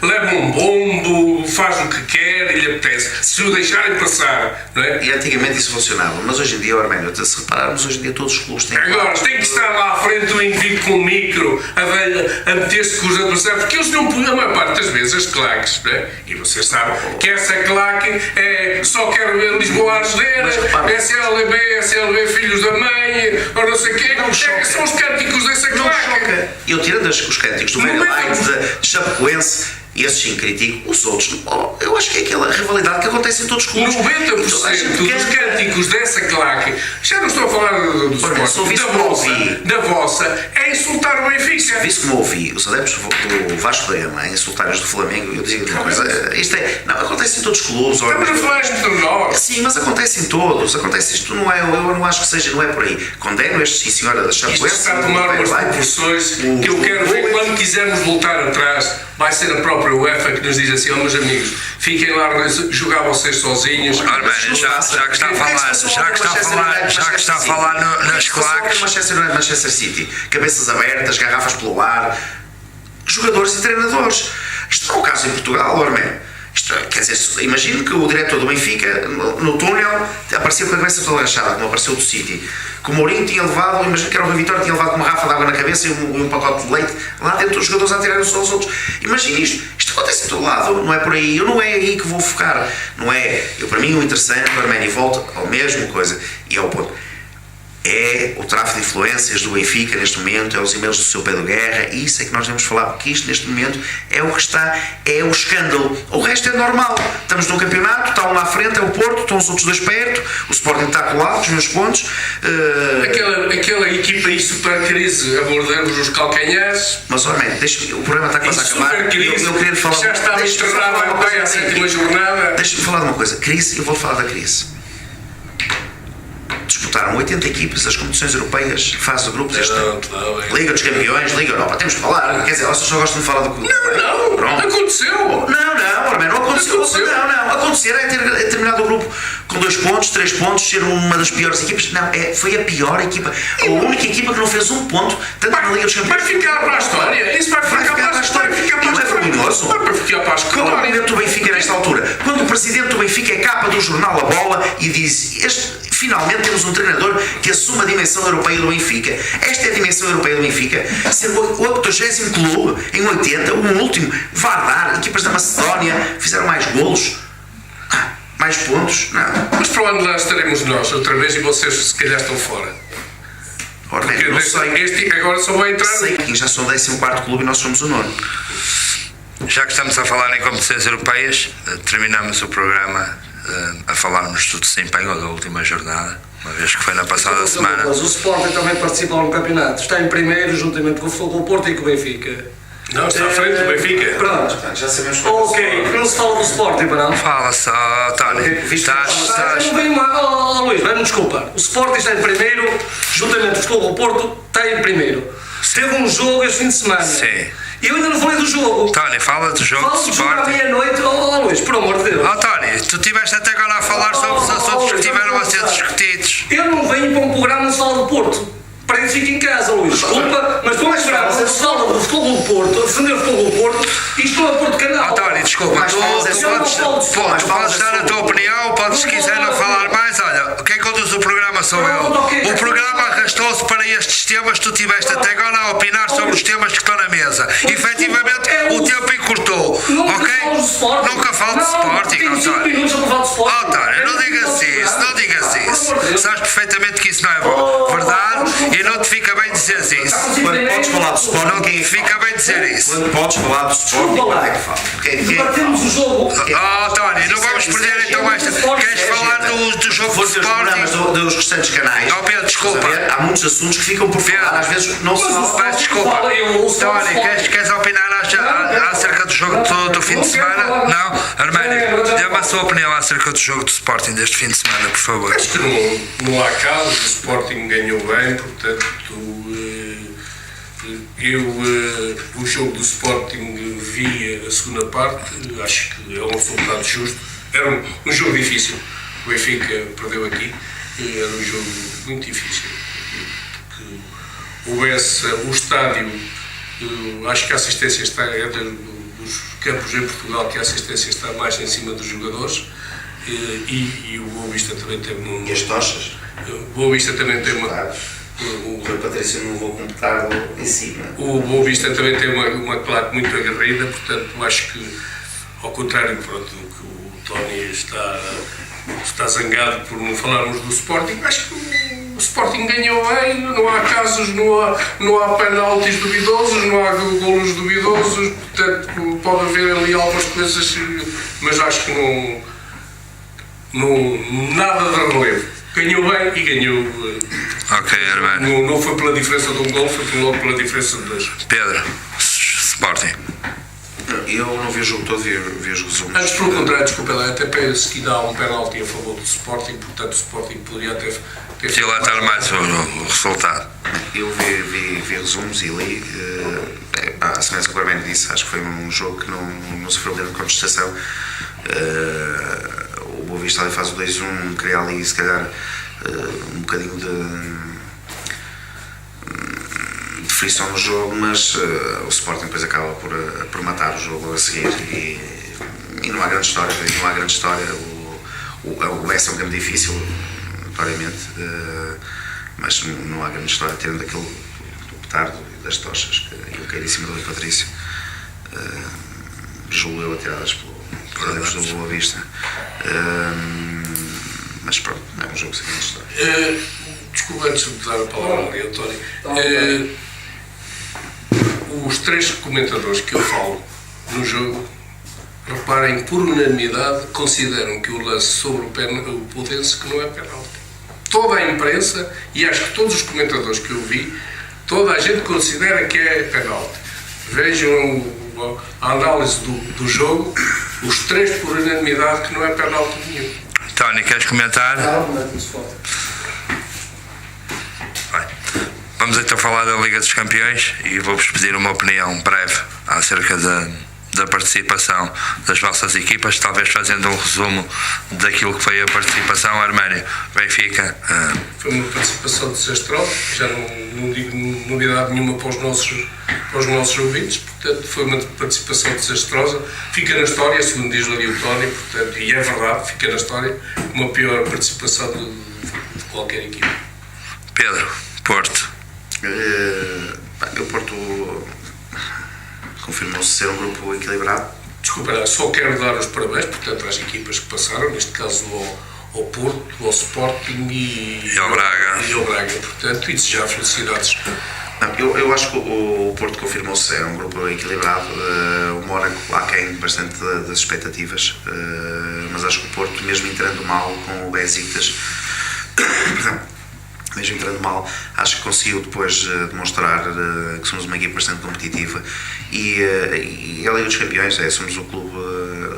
leva um bombo, faz o que quer e lhe apetece. Se o deixarem passar, não é? E antigamente isso funcionava, mas hoje em dia, Arménio, se repararmos, hoje em dia todos os clubes têm. Agora, tem que estar lá à frente do indivíduo com o micro a meter-se com os adversários, porque eles não põem a maior parte das vezes as claques, não é? E vocês sabem que essa claque é só quero ver Lisboa Argeira, SLB, filhos da mãe, ou não sei o quê. São os cânticos dessa claque. Eu tirando os cânticos do Mega Light, de Chapecoense, e esses sim critico, os outros, eu acho que é aquela rivalidade que acontece em todos os clubes. 90% dos cânticos dessa claque, já não estou a falar do Sport, da vossa, é insultar o Benfica. Visse como ouvi os adeptos do Vasco da Gama insultarem os do Flamengo, eu dizia uma coisa, isto é, não, acontece em todos os clubes. Estamos a falar entre nós. Sim, mas acontece em todos, isto não é, eu não acho que seja, não é por aí. Condeno este sim senhora da Chapecoense. Isto está a tomar umas proporções que eu quero ver quando quisermos voltar atrás, vai ser a própria UEFA que nos diz assim, meus amigos, fiquem lá, jogar vocês sozinhos. Já que está a falar nas claques. Manchester United, Manchester City, cabeças abertas, garrafas pelo ar, jogadores e treinadores. Isto não é o caso em Portugal, Arménio. Quer dizer, imagino que o diretor do Benfica, no túnel, apareceu com a cabeça toda agachada, como apareceu do City. Que o Mourinho tinha levado, imagino que era o Rui Vitória, tinha levado com uma garrafa de água na cabeça e um pacote de leite, lá dentro os jogadores a tirarem uns aos outros. Imagina isto. Isto acontece em todo lado, não é por aí. Eu não é aí que vou focar. Não é. Para mim, o interessante, o Arménio, volta à mesma coisa. E ao ponto. É o tráfico de influências do Benfica neste momento, é os e-mails do seu Pedro Guerra, isso é que nós devemos falar, porque isto neste momento é o que está, é o escândalo. O resto é normal. Estamos num campeonato, está um lá à frente, é o Porto, estão os outros dois perto, o Sporting está colado, os meus pontos. Aquela equipa aí super crise a morder-vos os calcanhares. Mas, Arménio, o programa está quase a acabar. Eu queria lhe falar. Já está enterrada bem à sétima jornada. Deixa-me falar de uma coisa. Crise, eu vou falar da crise. Disputaram 80 equipes das competições europeias, fase de grupos este ano. Liga dos Campeões, Liga Europa, temos de falar. Quer dizer, vocês só gostam de falar do clube. Não, aconteceu. Não, Arménio, não aconteceu. Não, acontecer é ter terminado o grupo com 2 pontos, 3 pontos, ser uma das piores equipas. Não, foi a pior equipa. A única equipa que não fez 1 ponto, tanto na Liga dos Campeões. Vai ficar para a história. Isso vai ficar para a história. Não é vergonhoso? Vai ficar para a história. Quando o presidente do Benfica, nesta altura, quando o presidente do Benfica é capa do jornal A Bola e diz: finalmente temos um treinador que assume a dimensão europeia do Benfica. Esta é a dimensão europeia do Benfica. Ser o 80º clube em 80, o último. Vardar, equipas da Macedónia fizeram mais golos. Mais pontos? Não. Mas para onde lá estaremos nós outra vez e vocês se calhar estão fora? Ora bem, não sei. Este agora só vai entrar. Sei que já são o 14º clube e nós somos o 9º. Já que estamos a falar em competições europeias, terminamos o programa a falarmos do desempenho da última jornada, uma vez que foi na passada semana. Mas o Sporting também participou no campeonato, está em primeiro juntamente com o Porto e com o Benfica. Não, está à frente do Benfica. Pronto. Já sabemos que Não se fala do Sporting, para não? Fala só, Tony. Estás. Luís, vai-me desculpar. O Sporting está em primeiro, juntamente com o Porto está em primeiro. Teve um jogo este fim de semana. Sim. E eu ainda não falei do jogo. Tony, fala do jogo Fala do do jogo à Sporting. meia-noite, Luís, por amor de Deus. Tony, tu estiveste até agora a falar sobre os assuntos que estiveram a ser discutidos. Eu não venho para um programa de fala do Porto. Para que fique em casa, Luís. Desculpa, mas para um programa de fala do futebol do Porto, a defender o futebol do Porto, isto não é Porto Canal. Tony, desculpa, tu podes dar a tua opinião, podes se quiser não falar mais. Olha, quem conduz o programa sou eu. O programa arrastou-se para estes temas, tu estiveste até agora a opinar sobre os temas que estão na mesa. Efetivamente, o tempo encurtou, ok? Nunca falo de Sporting, António. António, não digas isso. Sabes perfeitamente que isso não é verdade e não te fica bem dizer isso. Quando podes falar do Sporting, Não te fica bem dizer isso. Quando podes falar do Sporting, quando é que fala? Debatemos o jogo. Tony, não vamos perder então esta. Queres falar do jogo do Os programas Sporting? dos restantes canais. Pedro, desculpa. Há muitos assuntos que ficam por fora. Às vezes não se fala. Peço desculpa. Tony, queres opinar acerca do jogo do fim de semana? Não? Arménio, dê-me a sua opinião acerca do jogo do Sporting deste fim de semana, por favor. Acho que não há caso, o Sporting ganhou bem, portanto, o jogo do Sporting vi a segunda parte, acho que é um resultado justo. Era um jogo difícil, o Benfica perdeu aqui, era um jogo muito difícil, porque houvesse o estádio, acho que a assistência está, é dos campos em Portugal, que a assistência está mais em cima dos jogadores, e o Boa Vista também tem E as tochas? O Boa Vista também tem uma... O Rui Patrício não levou com um petardo em cima. O Boa Vista também tem uma claque muito aguerrida, portanto acho que, ao contrário, pronto, que o Tony está zangado por não falarmos do Sporting, acho que o Sporting ganhou bem, não há casos, não há penaltis duvidosos, não há golos duvidosos, portanto pode haver ali algumas coisas, mas acho que não nada de relevo. Ganhou bem e ganhou. Ok, Armando. Não foi pela diferença de um gol, foi logo pela diferença de 2. Pedro, Sporting. Eu não vi o jogo todo, vi os resumos. Antes, pelo contrário, desculpa lá, até penso que dá um penalti a favor do Sporting, portanto o Sporting poderia ter Dilatar mais o resultado. Eu vi resumos e li. A semelhança que o Armando disse, acho que foi um jogo que não sofreu grande contestação. O Boa Vista ali faz o 2-1, cria ali se calhar um bocadinho de frição no jogo, mas o Sporting depois acaba por matar o jogo a seguir e não há grande história, o Bessa é um campo difícil, notoriamente, mas não há grande história, tendo aquele do petardo e das tochas e o cair em cima do Rui Patrício, julgo eu atiradas por adeptos do Boa Vista. Mas pronto, é um jogo sem grande história. Desculpa, antes de dar a palavra ali, António. Os 3 comentadores que eu falo no jogo, reparem, por unanimidade, consideram que o lance sobre o Pudense que não é penalti. Toda a imprensa, e acho que todos os comentadores que eu vi, toda a gente considera que é penalti. Vejam a análise do jogo, os 3 por unanimidade que não é penalti nenhum. Tony, queres comentar? Bem, vamos então falar da Liga dos Campeões e vou-vos pedir uma opinião breve acerca da participação das vossas equipas, talvez fazendo um resumo daquilo que foi a participação. Arménio, Benfica. Foi uma participação desastrosa, já não digo novidade nenhuma para os nossos ouvintes, portanto foi uma participação desastrosa, fica na história, segundo diz ali o Tony, portanto, e é verdade, fica na história, uma pior participação de qualquer equipe. Pedro, Porto. O Porto confirmou-se ser um grupo equilibrado. Desculpa, só quero dar os parabéns, portanto, às equipas que passaram, neste caso ao Porto, ao Sporting e ao Braga. Portanto, e desejar felicidades. Eu acho que o Porto confirmou-se ser um grupo equilibrado, o Mónaco aquém bastante das expectativas, mas acho que o Porto, mesmo entrando mal com o Besiktas, mesmo entrando mal, acho que conseguiu depois demonstrar que somos uma equipa bastante competitiva e a Liga dos Campeões, somos o clube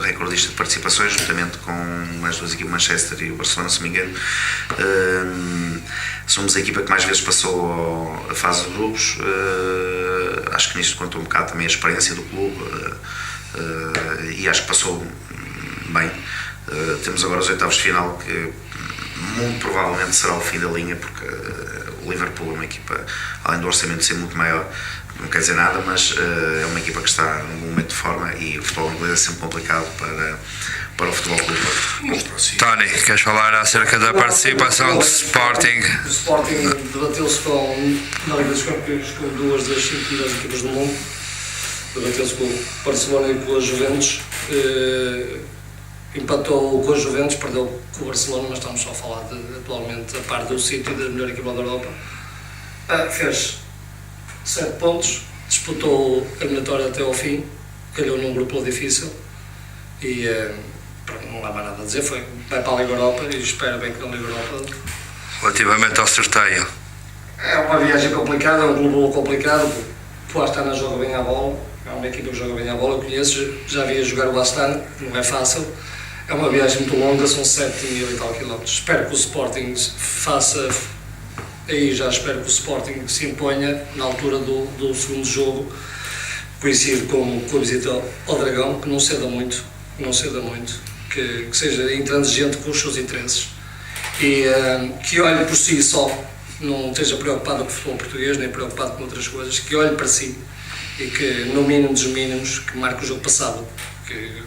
recordista de participações, juntamente com as 2 equipas, Manchester e o Barcelona, se me engano. Somos a equipa que mais vezes passou a fase de grupos, acho que nisto conta um bocado também a experiência do clube e acho que passou bem. Temos agora os oitavos de final, que muito provavelmente será o fim da linha, porque o Liverpool é uma equipa, além do orçamento ser muito maior, não quer dizer nada, mas é uma equipa que está num momento de forma e o futebol inglês é sempre complicado para o futebol clube. Tony, queres falar acerca da participação do Sporting? O Sporting debateu-se na Liga dos Campeões com 2 das 5 melhores equipas do mundo, debateu-se com o Barcelona e com a Juventus. Empatou com a Juventus, perdeu com o Barcelona, mas estamos só a falar atualmente a par do sítio da melhor equipa da Europa. Fez 7 pontos, disputou a eliminatória até ao fim, calhou num grupo difícil e não há mais nada a dizer, vai para a Liga Europa e espero bem que na Liga Europa. Relativamente ao sorteio. É uma viagem complicada, é um clube complicado, o Astana joga bem à bola, é uma equipa que joga bem à bola, eu conheço, já vi a jogar o Astana, não é fácil. É uma viagem muito longa, são 7.000 e tal quilómetros. Espero que o Sporting faça, aí já espero que o Sporting se imponha na altura do segundo jogo, coincide com a visita ao Dragão, que não ceda muito, que seja intransigente com os seus interesses e que olhe por si só, não esteja preocupado com o futebol português, nem preocupado com outras coisas, que olhe para si e que, no mínimo dos mínimos, que marque o jogo passado. Que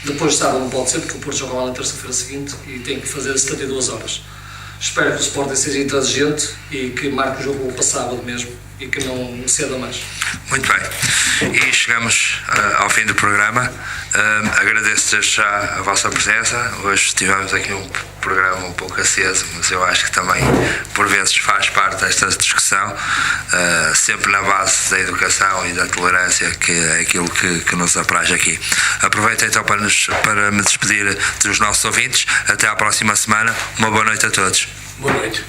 depois de sábado não pode ser, porque o Porto joga lá na terça-feira seguinte e tem que fazer 72 horas. Espero que o Sporting seja intransigente e que marque o jogo para sábado mesmo e que não ceda mais. Muito bem. E chegamos ao fim do programa. Agradeço desde já a vossa presença. Hoje tivemos aqui um programa um pouco aceso, mas eu acho que também por vezes faz parte desta discussão, sempre na base da educação e da tolerância, que é aquilo que nos apraz aqui. Aproveito então para me despedir dos nossos ouvintes. Até à próxima semana. Uma boa noite a todos. Boa noite.